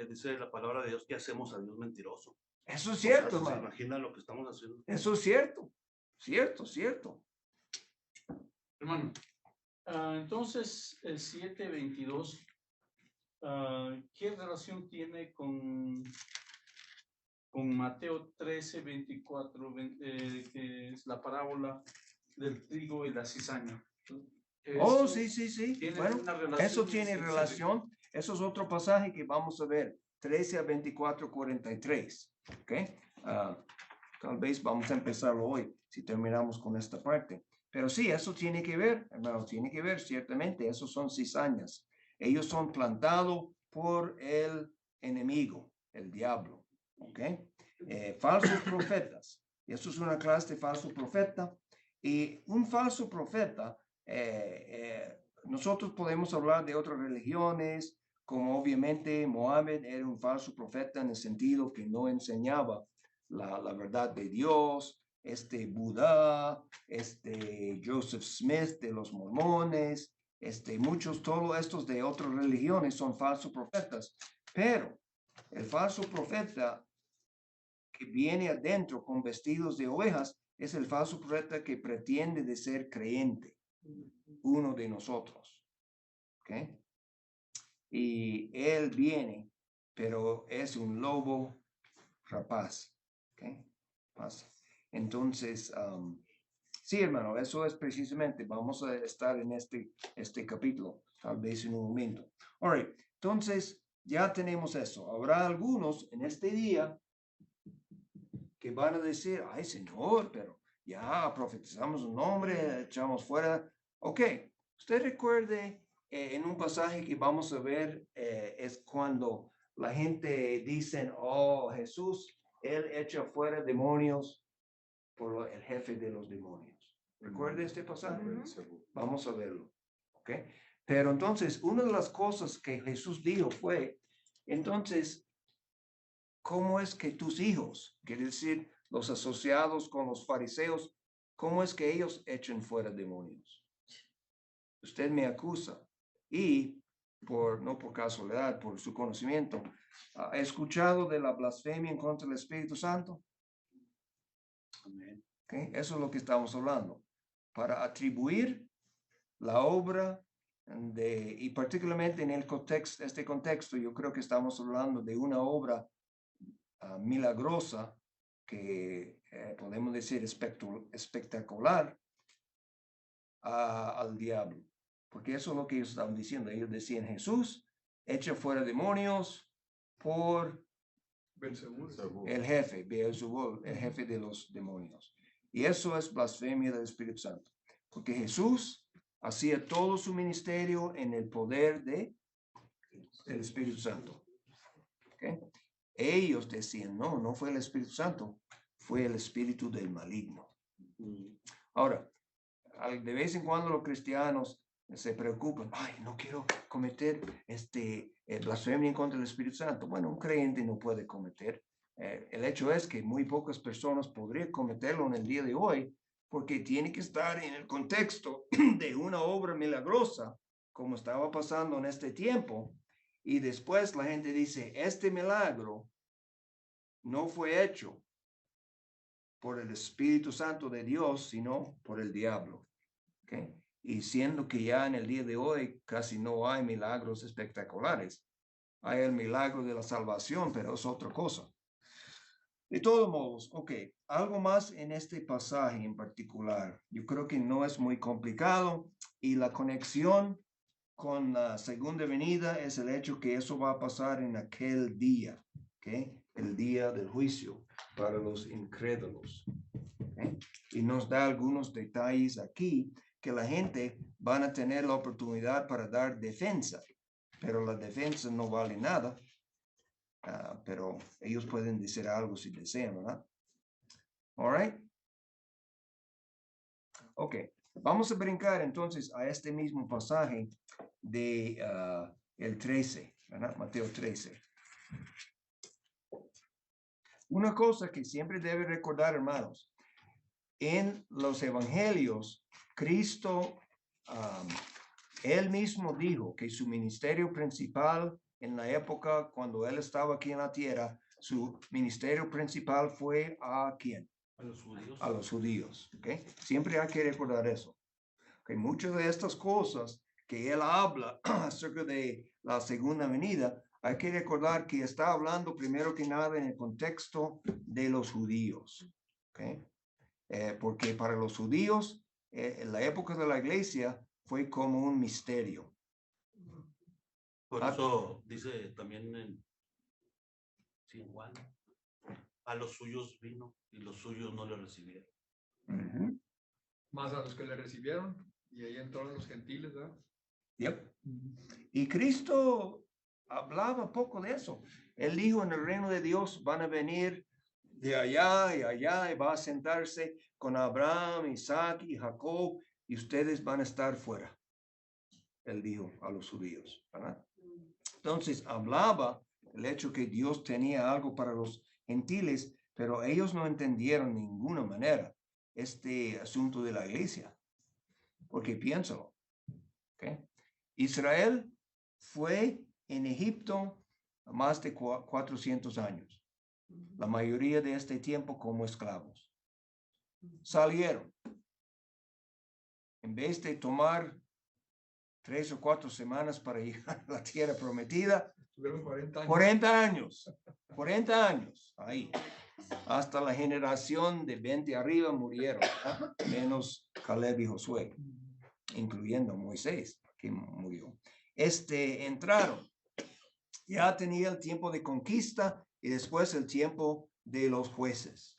dice la palabra de Dios que hacemos a Dios mentiroso. Eso es cierto, ¿Se hermano. imagina lo que estamos haciendo? Eso es cierto. Cierto. Hermano, entonces el 7:22, ¿qué relación tiene con Mateo 13:24, que es la parábola del trigo y la cizaña? Oh, sí. Bueno, eso tiene sí. relación. Eso es otro pasaje que vamos a ver. 13 a 24, 43. ¿Ok? Tal vez vamos a empezarlo hoy, si terminamos con esta parte. Pero sí, eso tiene que ver, hermano, tiene que ver, ciertamente. Esos son cizañas. Ellos son plantados por el enemigo, el diablo. ¿Ok? Falsos profetas. Eso es una clase de falso profeta. Y un falso profeta, nosotros podemos hablar de otras religiones, como obviamente Mohammed era un falso profeta en el sentido que no enseñaba la verdad de Dios, Buda, Joseph Smith de los mormones, muchos, todos estos de otras religiones son falsos profetas, pero el falso profeta que viene adentro con vestidos de ovejas es el falso profeta que pretende de ser creyente, uno de nosotros, ¿ok? Y él viene, pero es un lobo rapaz, ¿ok? Entonces, sí, hermano, eso es precisamente, vamos a estar en este capítulo, tal vez en un momento. All right, entonces, ya tenemos eso. Habrá algunos en este día que van a decir, ay, Señor, pero ya profetizamos un nombre, echamos fuera. Ok, usted recuerde en un pasaje que vamos a ver, es cuando la gente dice, oh, Jesús, él echa fuera demonios por el jefe de los demonios. ¿Recuerde este pasaje? Vamos a verlo. ¿Ok? Pero entonces, una de las cosas que Jesús dijo fue, entonces, ¿cómo es que tus hijos, quiere decir, los asociados con los fariseos, cómo es que ellos echan fuera demonios? Usted me acusa y no por casualidad, por su conocimiento, ¿ha escuchado de la blasfemia en contra del Espíritu Santo? Amén. Okay. Eso es lo que estamos hablando. Para atribuir la obra y particularmente en este contexto, yo creo que estamos hablando de una obra milagrosa que podemos decir espectacular al diablo. Porque eso es lo que ellos estaban diciendo. Ellos decían, Jesús echa fuera demonios por el jefe, Beelzebub, el jefe de los demonios. Y eso es blasfemia del Espíritu Santo. Porque Jesús hacía todo su ministerio en el poder del Espíritu Santo. ¿Okay? Ellos decían, no fue el Espíritu Santo, fue el espíritu del maligno. Ahora, de vez en cuando los cristianos se preocupan, no quiero cometer blasfemia en contra del Espíritu Santo. Bueno, un creyente no puede cometer. El hecho es que muy pocas personas podrían cometerlo en el día de hoy, porque tiene que estar en el contexto de una obra milagrosa, como estaba pasando en este tiempo. Y después la gente dice, este milagro no fue hecho por el Espíritu Santo de Dios, sino por el diablo. ¿Okay? Y siendo que ya en el día de hoy casi no hay milagros espectaculares. Hay el milagro de la salvación, pero es otra cosa. De todos modos, algo más en este pasaje en particular. Yo creo que no es muy complicado y la conexión con la segunda venida es el hecho que eso va a pasar en aquel día, el día del juicio para los incrédulos. Y nos da algunos detalles aquí que la gente van a tener la oportunidad para dar defensa, pero la defensa no vale nada, pero ellos pueden decir algo si desean, ¿verdad? All right. Vamos a brincar entonces a este mismo pasaje de el 13, ¿verdad? Mateo 13. Una cosa que siempre debe recordar, hermanos, en los evangelios, Cristo, él mismo dijo que su ministerio principal en la época cuando él estaba aquí en la tierra, su ministerio principal fue ¿a quién? A los judíos. A los judíos. Siempre hay que recordar eso. Muchas de estas cosas que él habla acerca de la segunda venida, hay que recordar que está hablando primero que nada en el contexto de los judíos. Porque para los judíos, en la época de la iglesia, fue como un misterio. Por eso dice también en Juan, a los suyos vino y los suyos no le recibieron. Más a los que le recibieron, y ahí entraron los gentiles, ¿verdad? Yep. Y Cristo hablaba poco de eso. Él dijo, en el reino de Dios van a venir de allá y va a sentarse con Abraham, Isaac y Jacob, y ustedes van a estar fuera. Él dijo a los judíos, ¿verdad? Entonces hablaba el hecho que Dios tenía algo para los gentiles, pero ellos no entendieron de ninguna manera este asunto de la iglesia. Porque piénsalo. Israel fue en Egipto más de 400 años. La mayoría de este tiempo como esclavos. Salieron. En vez de tomar 3 o 4 semanas para llegar a la tierra prometida, 40 años. 40 años ahí. Hasta la generación de 20 arriba murieron, menos Caleb y Josué, incluyendo Moisés, que murió. Entraron. Ya tenía el tiempo de conquista y después el tiempo de los jueces.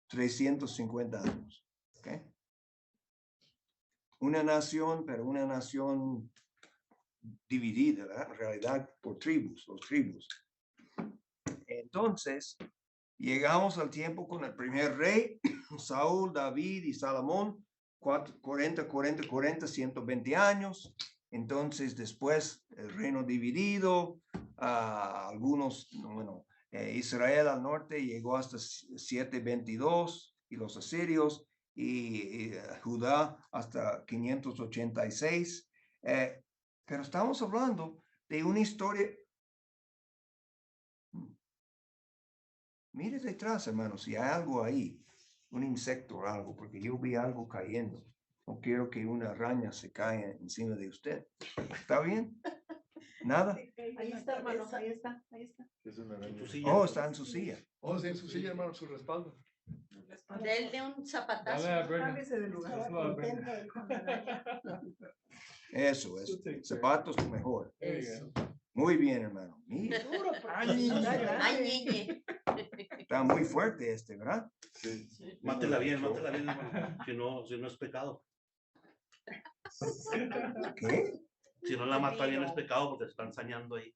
350 años. Una nación, pero una nación dividida, ¿verdad? En realidad por tribus, los tribus. Entonces, llegamos al tiempo con el primer rey, Saúl, David y Salomón, 40, 120 años. Entonces, después el reino dividido, Israel al norte llegó hasta 722 y los asirios y Judá hasta 586. Pero estamos hablando de una historia. Mire detrás, hermanos, si hay algo ahí, un insecto o algo, porque yo vi algo cayendo. No quiero que una araña se caiga encima de usted. ¿Está bien? ¿Nada? Ahí está, hermano, ahí está, ahí está. Es una araña. Tu silla. Oh, está en su silla. Oh, sí, en su silla, hermano, su respaldo. Denle un zapatazo. Dale a Brendan. Cámbiese de lugar. Estaba contenta él con la araña. Eso es. Zapatos mejor. Eso. Muy bien, hermano. Mira, Duro, porque Ay, niña. Ay, ñeñe. está muy fuerte este, ¿verdad? Sí. Mátela bien, hermano. Si no es pecado. ¿Qué? Si no la mata bien es pecado porque te están ensañando ahí.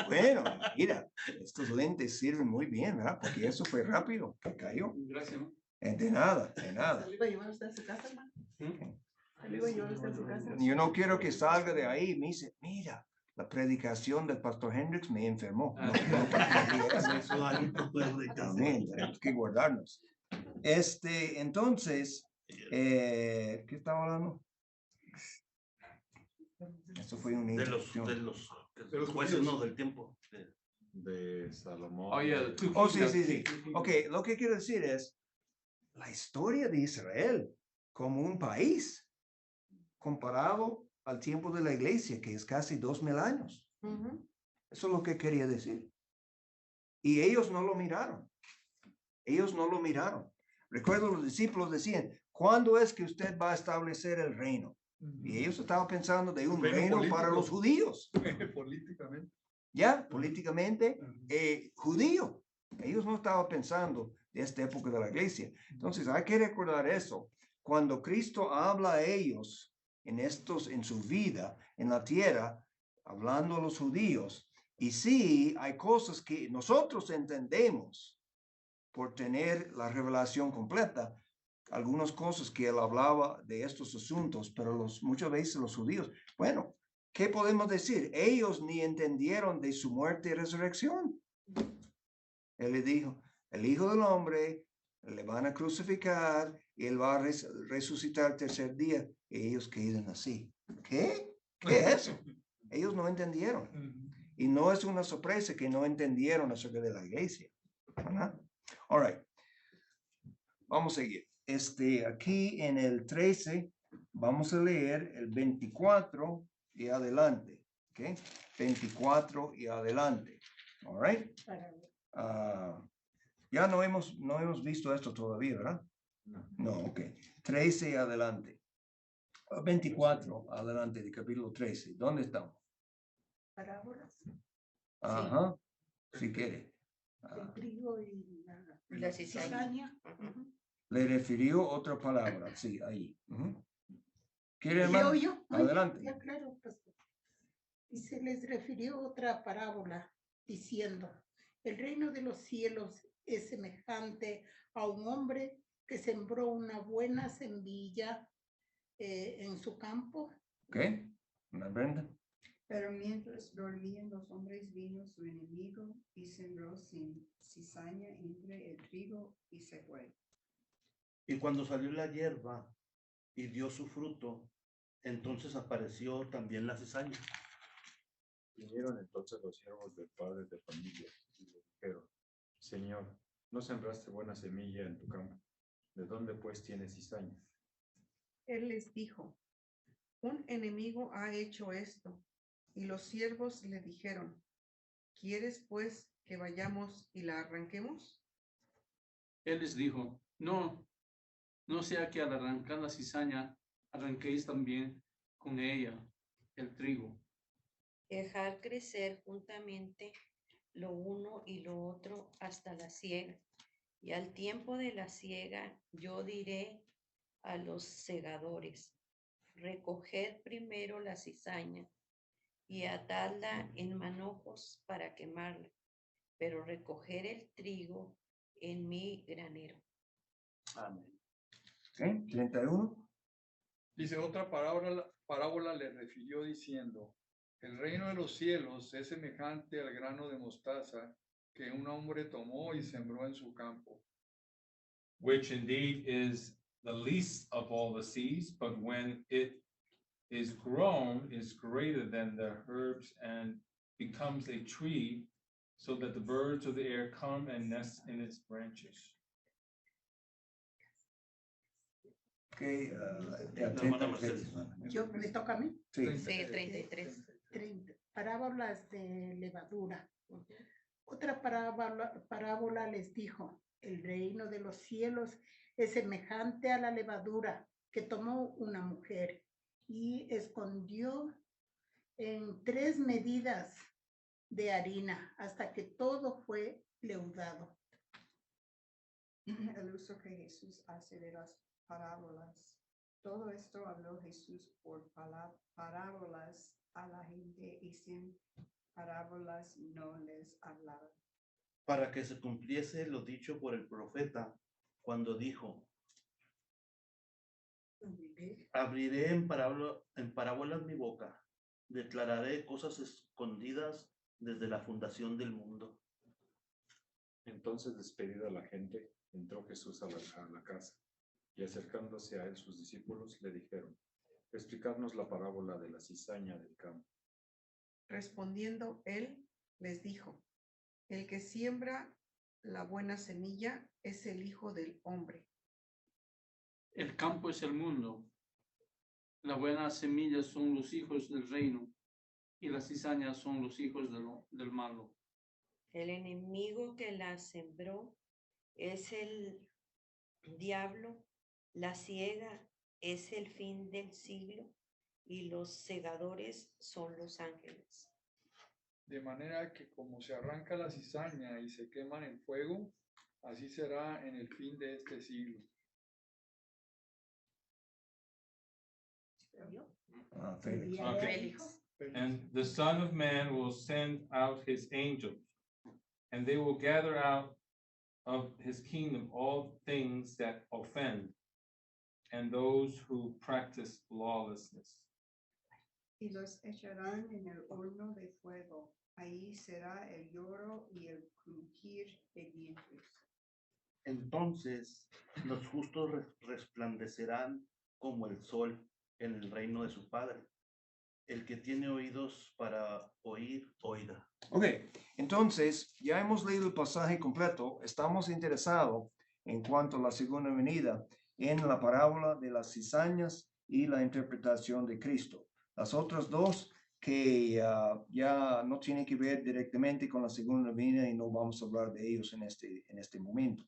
Bueno, mira, estos lentes sirven muy bien, ¿verdad? Porque eso fue rápido, que cayó. Gracias, ¿no? De nada, de nada. ¿Se lo iba a llevar usted a su casa, hermano? ¿Se lo iba a llevar usted a su casa? Yo no quiero que salga de ahí y me dice, mira, la predicación del pastor Hendricks me enfermó. No, no, para que diga eso. También tenemos que guardarnos. Entonces, ¿qué estaba hablando? Eso fue un De los jueces, no, del tiempo. De Salomón. Oh, yeah, the two Oh, kingdoms. sí. Ok, lo que quiero decir es la historia de Israel como un país comparado al tiempo de la iglesia, que es casi 2000 años. Ujú. Eso es lo que quería decir. Y ellos no lo miraron. Ellos no lo miraron. Recuerdo los discípulos decían, ¿cuándo es que usted va a establecer el reino? Y ellos estaban pensando de un reino para los judíos. Políticamente. Ya, políticamente judío. Ellos no estaban pensando de esta época de la iglesia. Entonces hay que recordar eso. Cuando Cristo habla a ellos en su vida, en la tierra, hablando a los judíos, y sí, hay cosas que nosotros entendemos por tener la revelación completa, algunas cosas que él hablaba de estos asuntos, pero muchas veces los judíos, bueno, ¿qué podemos decir? Ellos ni entendieron de su muerte y resurrección. Él le dijo, el Hijo del Hombre le van a crucificar y él va a resucitar el tercer día. Y ellos quedan así. ¿Qué? ¿Qué es eso? Ellos no entendieron. Y no es una sorpresa que no entendieron acerca de la iglesia. ¿Verdad? All right. Vamos a seguir. Aquí en el 13, vamos a leer el 24 y adelante. ¿Ok? 24 y adelante. All right. Ya no hemos visto esto todavía, ¿verdad? No, ok. 13 y adelante. 24 adelante de capítulo 13. ¿Dónde estamos? Parábolas. Ajá. Si quiere. El trigo y la cizaña. Ujú. Le refirió otra palabra. Sí, ahí. ¿Quiere, ¿Leo hermano? yo? Ay, Adelante. ya, claro, pastor. Y se les refirió otra parábola diciendo, el reino de los cielos es semejante a un hombre que sembró una buena semilla en su campo. ¿Ok? ¿Una Brenda? Pero mientras dormían los hombres, vino su enemigo y sembró sin cizaña entre el trigo y se fue. Y cuando salió la hierba y dio su fruto, entonces apareció también la cizaña. Vinieron entonces los siervos del padre de familia y le dijeron, Señor, ¿no sembraste buena semilla en tu campo? ¿De dónde pues tienes cizaña? Él les dijo, un enemigo ha hecho esto. Y los siervos le dijeron, ¿quieres pues que vayamos y la arranquemos? Él les dijo, no sea que al arrancar la cizaña, arranquéis también con ella el trigo. Dejar crecer juntamente lo uno y lo otro hasta la siega. Y al tiempo de la siega, yo diré a los segadores, recoged primero la cizaña y atadla en manojos para quemarla, pero recoger el trigo en mi granero. Amén. ¿Ok? 31. Dice, otra parábola le refirió diciendo, el reino de los cielos es semejante al grano de mostaza que un hombre tomó y sembró en su campo. Which indeed is the least of all the seeds, but when it is grown, is greater than the herbs and becomes a tree, so that the birds of the air come and nest in its branches. Okay, La hermana Mercedes. ¿Me toca a mí? Sí. Sí, 33. 30. Parábolas de levadura. Otra parábola les dijo, el reino de los cielos es semejante a la levadura que tomó una mujer y escondió en 3 medidas de harina hasta que todo fue leudado. El uso que Jesús hace de las parábolas. Todo esto habló Jesús por parábolas a la gente y sin parábolas no les hablaba. Para que se cumpliese lo dicho por el profeta cuando dijo: abriré en parábolas mi boca, declararé cosas escondidas desde la fundación del mundo. Entonces, despedida la gente, entró Jesús a la casa, y acercándose a él sus discípulos le dijeron: explicadnos la parábola de la cizaña del campo. Respondiendo él, les dijo, el que siembra la buena semilla es el Hijo del Hombre. El campo es el mundo. La buena semilla son los hijos del reino y las cizañas son los hijos del malo. El enemigo que la sembró es el diablo, la siega es el fin del siglo y los segadores son los ángeles. De manera que como se arranca la cizaña y se queman en fuego, así será en el fin de este siglo. Okay. And the Son of Man will send out his angels, and they will gather out of his kingdom all things that offend, and those who practice lawlessness. Y los echarán en el horno de fuego. Ahí será el lloro y el crujir de dientes. Entonces los justos resplandecerán como el sol en el reino de su Padre. El que tiene oídos para oír, oiga. Ok, entonces ya hemos leído el pasaje completo. Estamos interesados en cuanto a la segunda venida en la parábola de las cizañas y la interpretación de Cristo. Las otras dos que ya no tienen que ver directamente con la segunda venida y no vamos a hablar de ellos en este momento.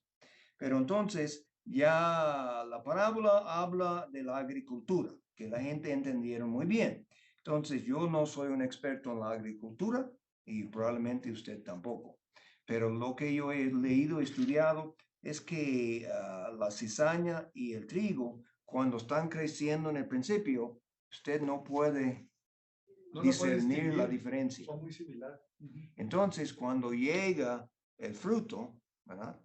Pero entonces ya la parábola habla de la agricultura, que la gente entendieron muy bien. Entonces yo no soy un experto en la agricultura y probablemente usted tampoco. Pero lo que yo he leído, estudiado, es que la cizaña y el trigo, cuando están creciendo en el principio, usted no puede discernir la diferencia. Son muy similares. Entonces, cuando llega el fruto, ¿verdad?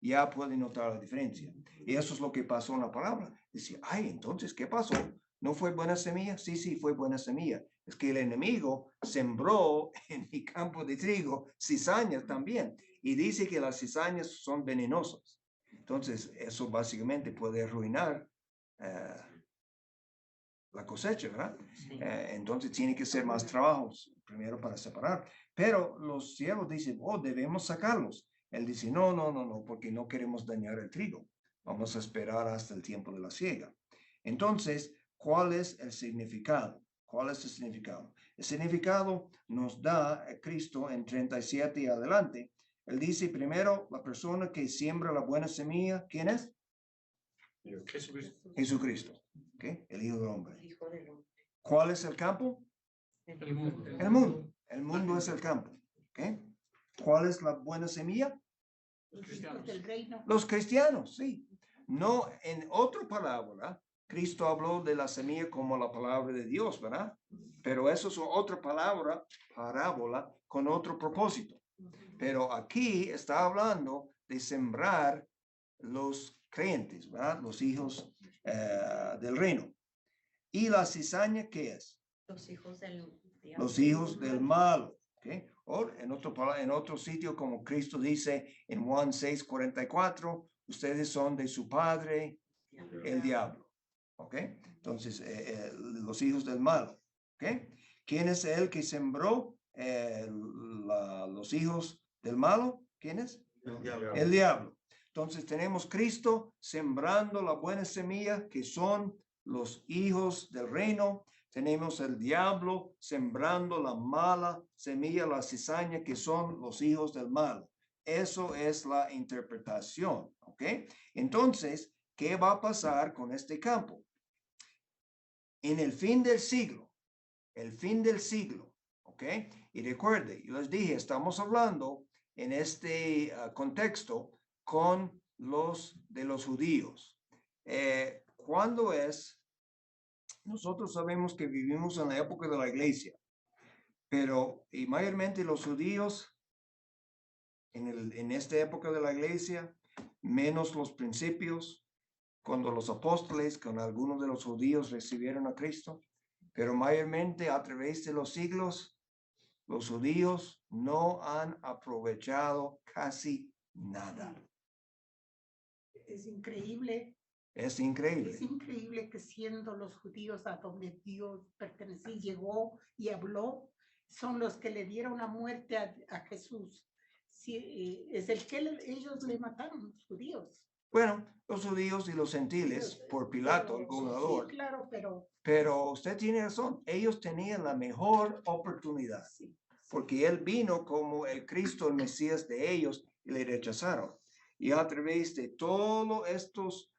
Ya puede notar la diferencia. Y eso es lo que pasó en la parábola. Dice, ay, entonces, ¿qué pasó? ¿No fue buena semilla? Sí, fue buena semilla. Es que el enemigo sembró en mi campo de trigo cizañas también. Y dice que las cizañas son venenosas. Entonces, eso básicamente puede arruinar la cosecha, ¿verdad? Sí. Entonces tiene que ser más trabajos primero para separar. Pero los siervos dicen, oh, debemos sacarlos. Él dice, no, porque no queremos dañar el trigo. Vamos a esperar hasta el tiempo de la siega. Entonces, ¿cuál es el significado? ¿Cuál es el significado? El significado nos da Cristo en 37 y adelante. Él dice primero, la persona que siembra la buena semilla, ¿quién es? Jesucristo. ¿Okay? El Hijo del Hombre. El Hijo del Hombre. ¿Cuál es el campo? El mundo. El mundo. El mundo es el campo. ¿Okay? ¿Cuál es la buena semilla? Los cristianos. Del reino. Los cristianos, sí. No, en otra parábola, Cristo habló de la semilla como la palabra de Dios, ¿verdad? Pero eso es otra parábola con otro propósito. Pero aquí está hablando de sembrar los creyentes, ¿verdad? Los hijos del reino. ¿Y la cizaña qué es? Los hijos del diablo. Los hijos del malo. ¿Okay? O en otro sitio, como Cristo dice en Juan 6:44, ustedes son de su padre, el diablo. ¿Ok? Entonces, los hijos del malo. ¿Ok? ¿Quién es el que sembró los hijos del malo? ¿Quién es? El diablo. El diablo. Entonces tenemos Cristo sembrando la buena semilla que son los hijos del reino. Tenemos el diablo sembrando la mala semilla, la cizaña que son los hijos del mal. Eso es la interpretación, ¿ok? Entonces, ¿qué va a pasar con este campo? En el fin del siglo, ¿ok? Y recuerde, yo les dije, estamos hablando en este contexto con los judíos. ¿Cuándo es? Nosotros sabemos que vivimos en la época de la iglesia, pero y mayormente los judíos en esta época de la iglesia, menos los principios, cuando los apóstoles con algunos de los judíos recibieron a Cristo, pero mayormente a través de los siglos, los judíos no han aprovechado casi nada. Es increíble. Es increíble. Es increíble que siendo los judíos a donde Dios pertenecía, llegó y habló, son los que le dieron la muerte a Jesús. Sí, es el que ellos le mataron, los judíos. Bueno, los judíos y los gentiles, por Pilato, el gobernador. Sí, claro, pero usted tiene razón, ellos tenían la mejor oportunidad, porque él vino como el Cristo, el Mesías de ellos, y le rechazaron. Y a través de todos estos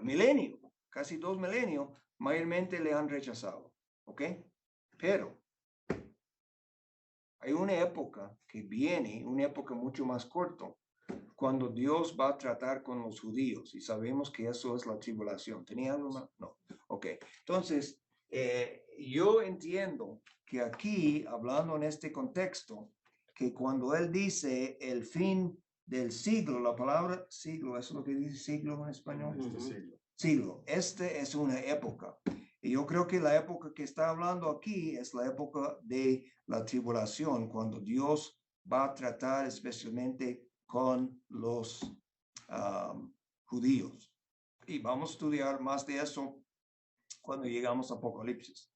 milenios, casi 2 milenios, mayormente le han rechazado, ¿ok? Pero hay una época que viene, una época mucho más corta, cuando Dios va a tratar con los judíos, y sabemos que eso es la tribulación. ¿Tenía algo más? No. Ok. Entonces, yo entiendo que aquí, hablando en este contexto, que cuando él dice el fin del siglo, la palabra siglo, ¿eso es lo que dice siglo en español? Siglo. Este es una época. Y yo creo que la época que está hablando aquí es la época de la tribulación, cuando Dios va a tratar especialmente con los judíos. Y vamos a estudiar más de eso cuando llegamos a Apocalipsis.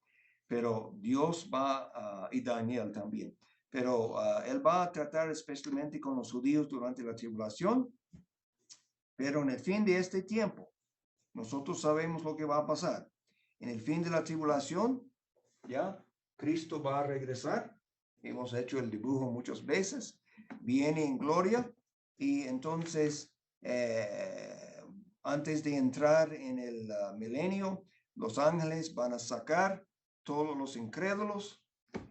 Pero Dios va, y Daniel también, pero él va a tratar especialmente con los judíos durante la tribulación. Pero en el fin de este tiempo, nosotros sabemos lo que va a pasar. En el fin de la tribulación, ya, Cristo va a regresar. Hemos hecho el dibujo muchas veces. Viene en gloria. Y entonces, antes de entrar en el milenio, los ángeles van a sacar todos los incrédulos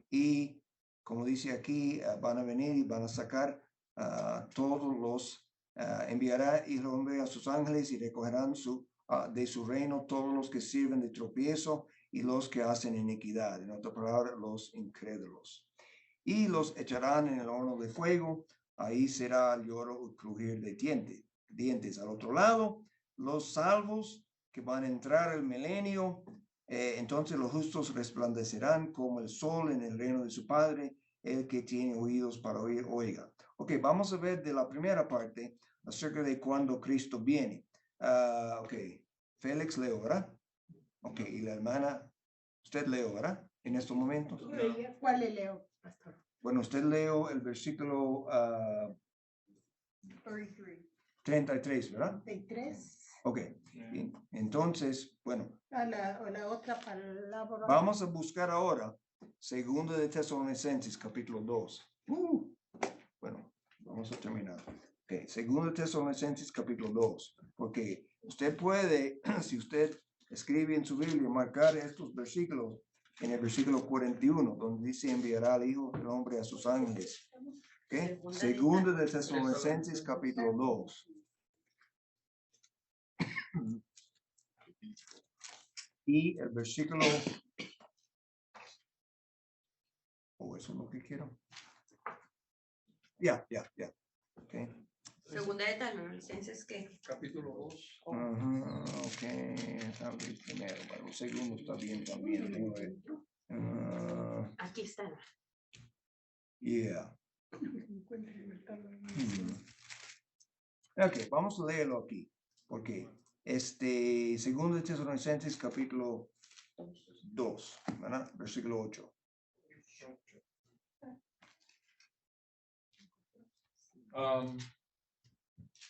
y, como dice aquí, van a venir y van a sacar todos los, enviará el hombre a sus ángeles y recogerán de su reino todos los que sirven de tropiezo y los que hacen iniquidad, en otra palabra, los incrédulos. Y los echarán en el horno de fuego. Ahí será el lloro y crujir de dientes. Al otro lado, los salvos que van a entrar al milenio, entonces los justos resplandecerán como el sol en el reino de su Padre. El que tiene oídos para oír, oiga. Ok, vamos a ver de la primera parte acerca de cuando Cristo viene. Ok, Félix leo, ¿verdad? Ok, y la hermana, usted leo, ¿verdad? En estos momentos. ¿Cuál le leo, pastor? Bueno, usted leo el versículo 33, ¿verdad? 33. Ok, entonces, bueno. La otra palabra. Vamos a buscar ahora, segundo de Tesalonicenses, capítulo 2. Bueno, vamos a terminar. Ok, segundo de Tesalonicenses, capítulo 2. Porque usted puede, si usted escribe en su Biblia, marcar estos versículos en el versículo 41, donde dice enviará al Hijo del Hombre a sus ángeles. Okay. Segundo de Tesalonicenses, capítulo 2. Y el versículo, eso es lo que quiero. Ya. Okay. Segunda de Tesalonicenses, ¿qué? Capítulo 2. Ok, tal vez primero, pero el segundo está bien también. Aquí está. Yeah. Ok, vamos a leerlo aquí, porque segundo de Tesalonicenses capítulo 2, ¿verdad? Versículo 8.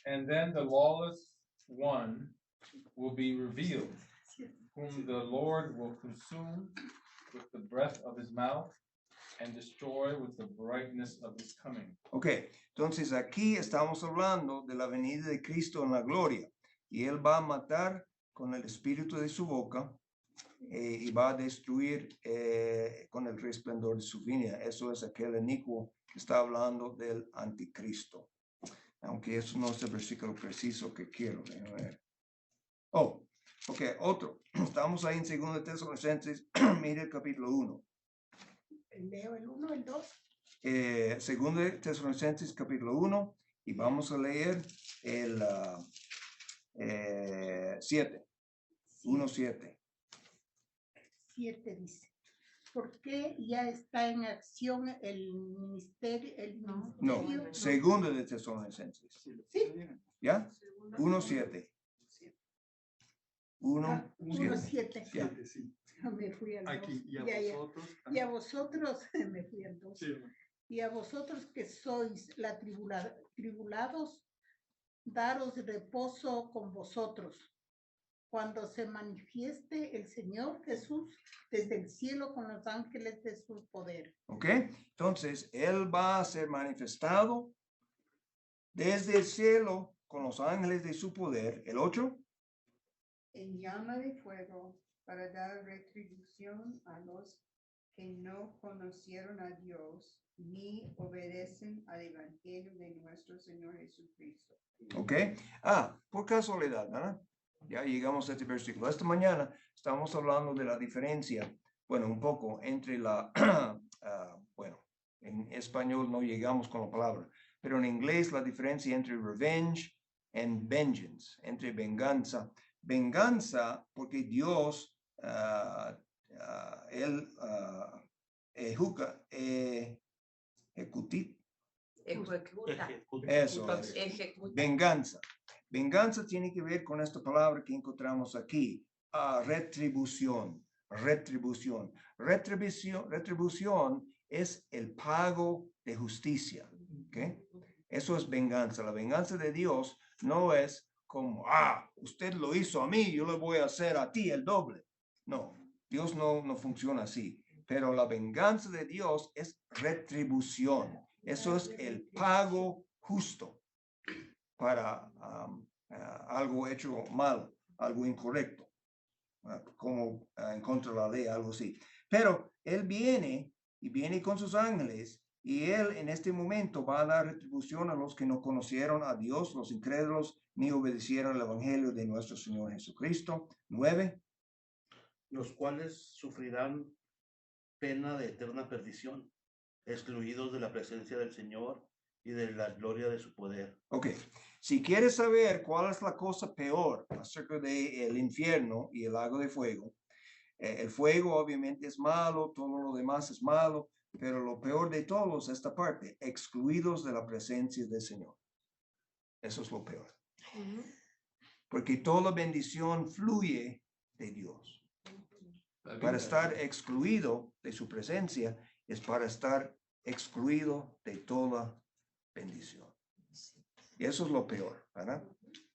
And then the lawless one will be revealed, whom the Lord will consume with the breath of his mouth and destroy with the brightness of his coming. Ok, entonces aquí estamos hablando de la venida de Cristo en la gloria. Y él va a matar con el espíritu de su boca y va a destruir con el resplandor de su venida. Eso es aquel inicuo que está hablando del anticristo. Aunque eso no es el versículo preciso que quiero ver. Oh, ok, otro. Estamos ahí en 2 Tesalonicenses, mire el capítulo 1. Leo el 1, el 2. 2 Tesalonicenses capítulo 1 y vamos a leer el 7. 1:7. 7 dice, ¿por qué ya está en acción el ministerio? No, 2 de Tesalonicenses. Sí. ¿Ya? 1:7. 1:7. Ya. Me fui al 2. Aquí, y a vosotros. Y a vosotros, me fui al 2. Sí. Y a vosotros que sois tribulados, daros reposo con vosotros, cuando se manifieste el Señor Jesús desde el cielo con los ángeles de su poder. ¿Ok? Entonces, Él va a ser manifestado desde el cielo con los ángeles de su poder. El 8. En llama de fuego para dar retribución a los que no conocieron a Dios ni obedecen al Evangelio de nuestro Señor Jesucristo. ¿Ok? Por casualidad, ¿verdad? Ya llegamos a este versículo. Esta mañana estamos hablando de la diferencia, bueno, un poco entre la, bueno, en español no llegamos con la palabra, pero en inglés la diferencia entre revenge and vengeance, entre venganza. Venganza porque Dios, Él ejecuta. Eso es. Venganza. Venganza tiene que ver con esta palabra que encontramos aquí. Retribución. Retribución. Retribución es el pago de justicia. ¿Okay? Eso es venganza. La venganza de Dios no es como, usted lo hizo a mí, yo lo voy a hacer a ti el doble. No, Dios no funciona así. Pero la venganza de Dios es retribución. Eso es el pago justo para algo hecho mal, algo incorrecto, como en contra de la ley, algo así. Pero Él viene y viene con sus ángeles y Él en este momento va a dar retribución a los que no conocieron a Dios, los incrédulos, ni obedecieron el evangelio de nuestro Señor Jesucristo. 9. Los cuales sufrirán pena de eterna perdición, excluidos de la presencia del Señor y de la gloria de su poder. Ok, si quieres saber cuál es la cosa peor acerca del infierno y el lago de fuego, el fuego obviamente es malo, todo lo demás es malo, pero lo peor de todo es esta parte, excluidos de la presencia del Señor. Eso es lo peor. Porque toda bendición fluye de Dios. Para estar excluido de su presencia es para estar excluido de toda bendición. Y eso es lo peor, ¿verdad?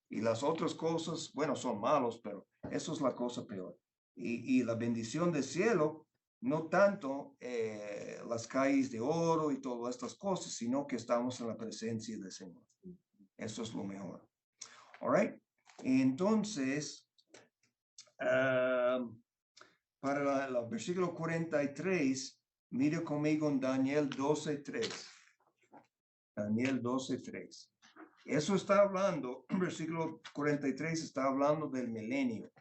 Y las otras cosas, bueno, son malos, pero eso es la cosa peor. Y la bendición del cielo, no tanto las calles de oro y todas estas cosas, sino que estamos en la presencia del Señor. Eso es lo mejor. All right. Entonces, para el versículo 43, mire conmigo en Daniel 12:3. Daniel 12:3. Eso está hablando, versículo 43 está hablando del milenio.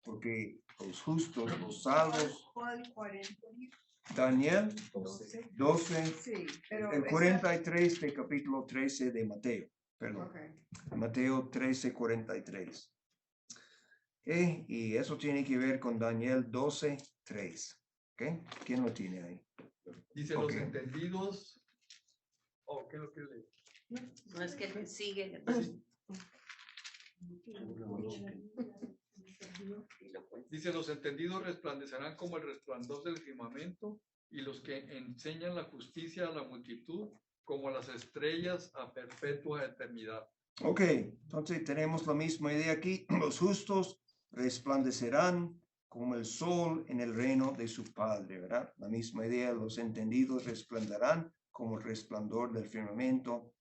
Porque los justos, los salvos. ¿Cuál 40? Daniel 12, Sí, pero el 43 de capítulo 13 de Mateo. Perdón. Okay. Mateo 13:43. Y eso tiene que ver con Daniel 12:3. ¿Okay? ¿Quién lo tiene ahí? Dice los entendidos. ¿Qué es lo que lee? No es que sigue. Dice, los entendidos resplandecerán como el resplandor del firmamento, y los que enseñan la justicia a la multitud como las estrellas a perpetua eternidad. Ok, entonces tenemos la misma idea aquí. Los justos resplandecerán como el sol en el reino de su Padre, ¿verdad? La misma idea, los entendidos resplandecerán como el resplandor del firmamento,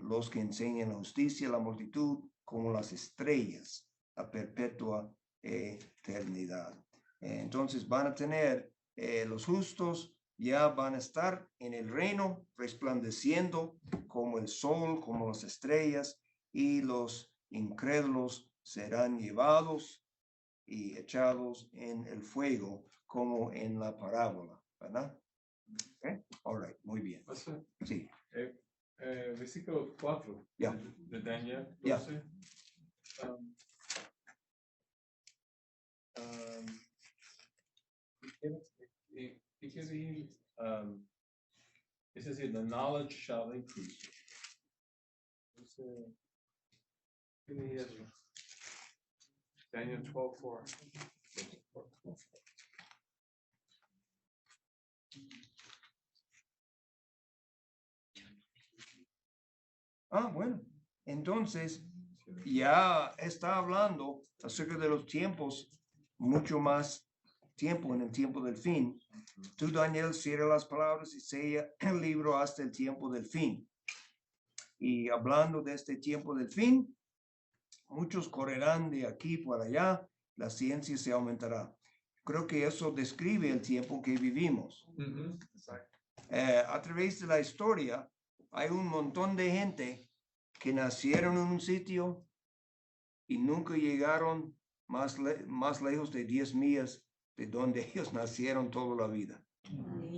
los que enseñan la justicia, la multitud, como las estrellas a perpetua eternidad. Entonces van a tener los justos, ya van a estar en el reino resplandeciendo como el sol, como las estrellas, y los incrédulos serán llevados y echados en el fuego como en la parábola, ¿verdad? Okay. All right, muy bien. Pastor, Sí. Versículo 4 Ya. de Daniel 12. Ya. ¿Qué quiere decir? Es decir, the knowledge shall increase. ¿Qué dice eso? Daniel 12:4. Bueno, entonces ya está hablando acerca de los tiempos, mucho más tiempo en el tiempo del fin. Tú, Daniel, cierra las palabras y sella el libro hasta el tiempo del fin. Y hablando de este tiempo del fin, muchos correrán de aquí para allá, la ciencia se aumentará. Creo que eso describe el tiempo que vivimos. A través de la historia, hay un montón de gente que nacieron en un sitio y nunca llegaron más lejos de 10 millas de donde ellos nacieron toda la vida.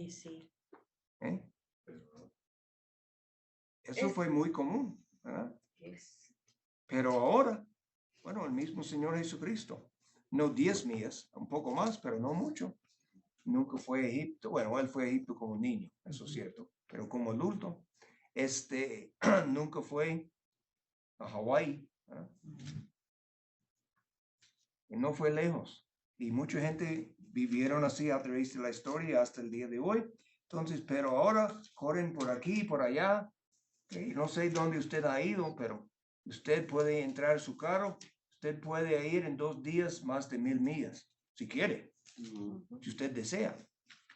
Sí. Eso fue muy común, ¿verdad? Es. Pero ahora, bueno, el mismo Señor Jesucristo, no 10 millas, un poco más, pero no mucho. Nunca fue a Egipto. Bueno, él fue a Egipto como niño, eso es cierto, pero como adulto, nunca fue a Hawái, ¿verdad? Y no fue lejos. Y mucha gente vivieron así a través de la historia hasta el día de hoy. Entonces, pero ahora corren por aquí, por allá. No sé dónde usted ha ido, pero usted puede entrar a su carro. Usted puede ir en 2 días más de 1000 millas, si quiere, si usted desea.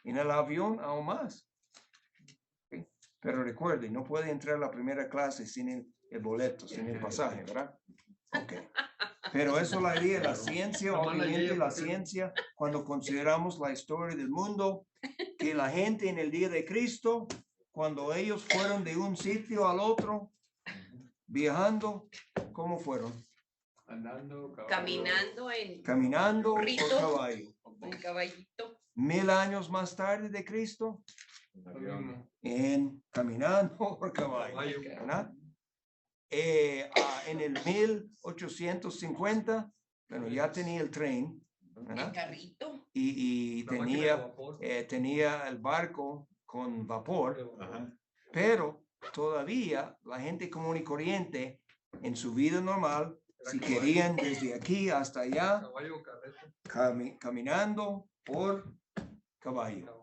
En el avión, aún más. ¿Okay? Pero recuerde, no puede entrar a la primera clase sin el boleto, sin el pasaje, ¿verdad? Ok. Pero eso es la idea, la ciencia, obviamente la ciencia, cuando consideramos la historia del mundo, que la gente en el día de Cristo, cuando ellos fueron de un sitio al otro, viajando, ¿cómo fueron? Andando, caminando por caballo. En caballito. 1000 años más tarde de Cristo, caminando por caballo, ¿verdad? En el 1850, bueno, ya tenía el tren, ¿verdad? El carrito. Y tenía el barco con vapor, pero todavía la gente común y corriente en su vida normal, si querían desde aquí hasta allá, caminando por caballo.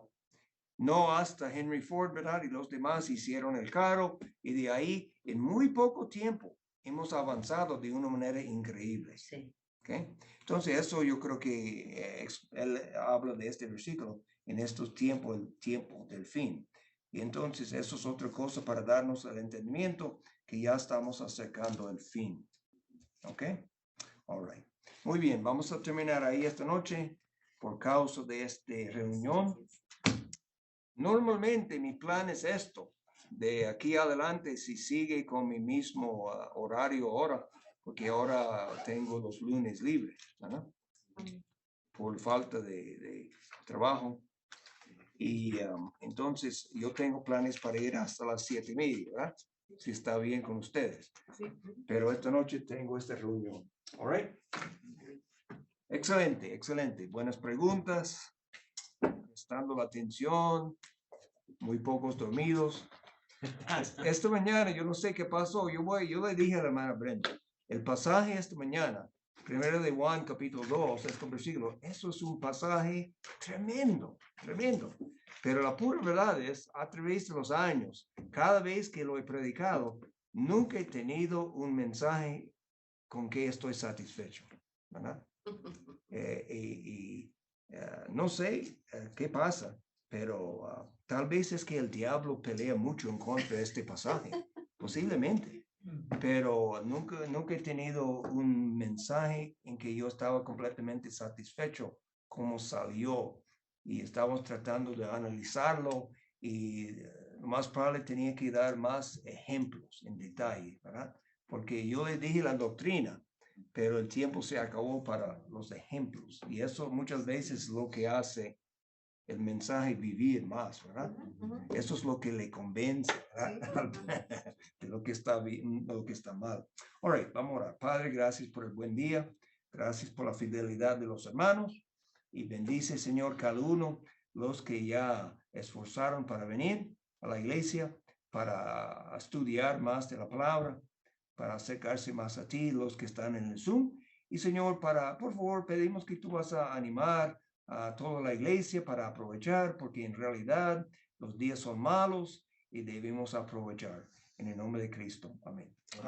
No hasta Henry Ford, ¿verdad? Y los demás hicieron el carro y de ahí en muy poco tiempo hemos avanzado de una manera increíble. Sí. ¿Okay? Entonces eso yo creo que él habla de este versículo en estos tiempos, el tiempo del fin. Y entonces eso es otra cosa para darnos el entendimiento que ya estamos acercando el fin. ¿Ok? All right. Muy bien, vamos a terminar ahí esta noche por causa de esta reunión. Normalmente mi plan es esto, de aquí adelante, si sigue con mi mismo horario ahora, porque ahora tengo los lunes libres, ¿verdad? Por falta de trabajo. Y entonces yo tengo planes para ir hasta las 7:30, ¿verdad? Si está bien con ustedes. Pero esta noche tengo esta reunión. All right. Excelente, excelente. Buenas preguntas. Prestando la atención. Muy pocos dormidos. Esta mañana, yo no sé qué pasó. Yo le dije a la hermana Brenda, el pasaje esta mañana Primero de Juan, capítulo 2, este versículo. Eso es un pasaje tremendo, tremendo. Pero la pura verdad es, a través de los años, cada vez que lo he predicado, nunca he tenido un mensaje con que estoy satisfecho, ¿verdad? No sé qué pasa, pero tal vez es que el diablo pelea mucho en contra de este pasaje, posiblemente, pero nunca he tenido un mensaje en que yo estaba completamente satisfecho como salió, y estábamos tratando de analizarlo, y lo más probable tenía que dar más ejemplos en detalle, ¿verdad? Porque yo les dije la doctrina, pero el tiempo se acabó para los ejemplos, y eso muchas veces es lo que hace el mensaje vivir más, ¿verdad? Eso es lo que le convence, ¿verdad? De lo que está bien, de lo que está mal. All right, vamos a orar. Padre, gracias por el buen día, gracias por la fidelidad de los hermanos, y bendice, Señor, cada uno, los que ya esforzaron para venir a la iglesia, para estudiar más de la palabra, para acercarse más a ti, los que están en el Zoom. Y Señor, por favor, pedimos que tú vas a animar a toda la iglesia para aprovechar, porque en realidad los días son malos y debemos aprovechar. En el nombre de Cristo. Amén.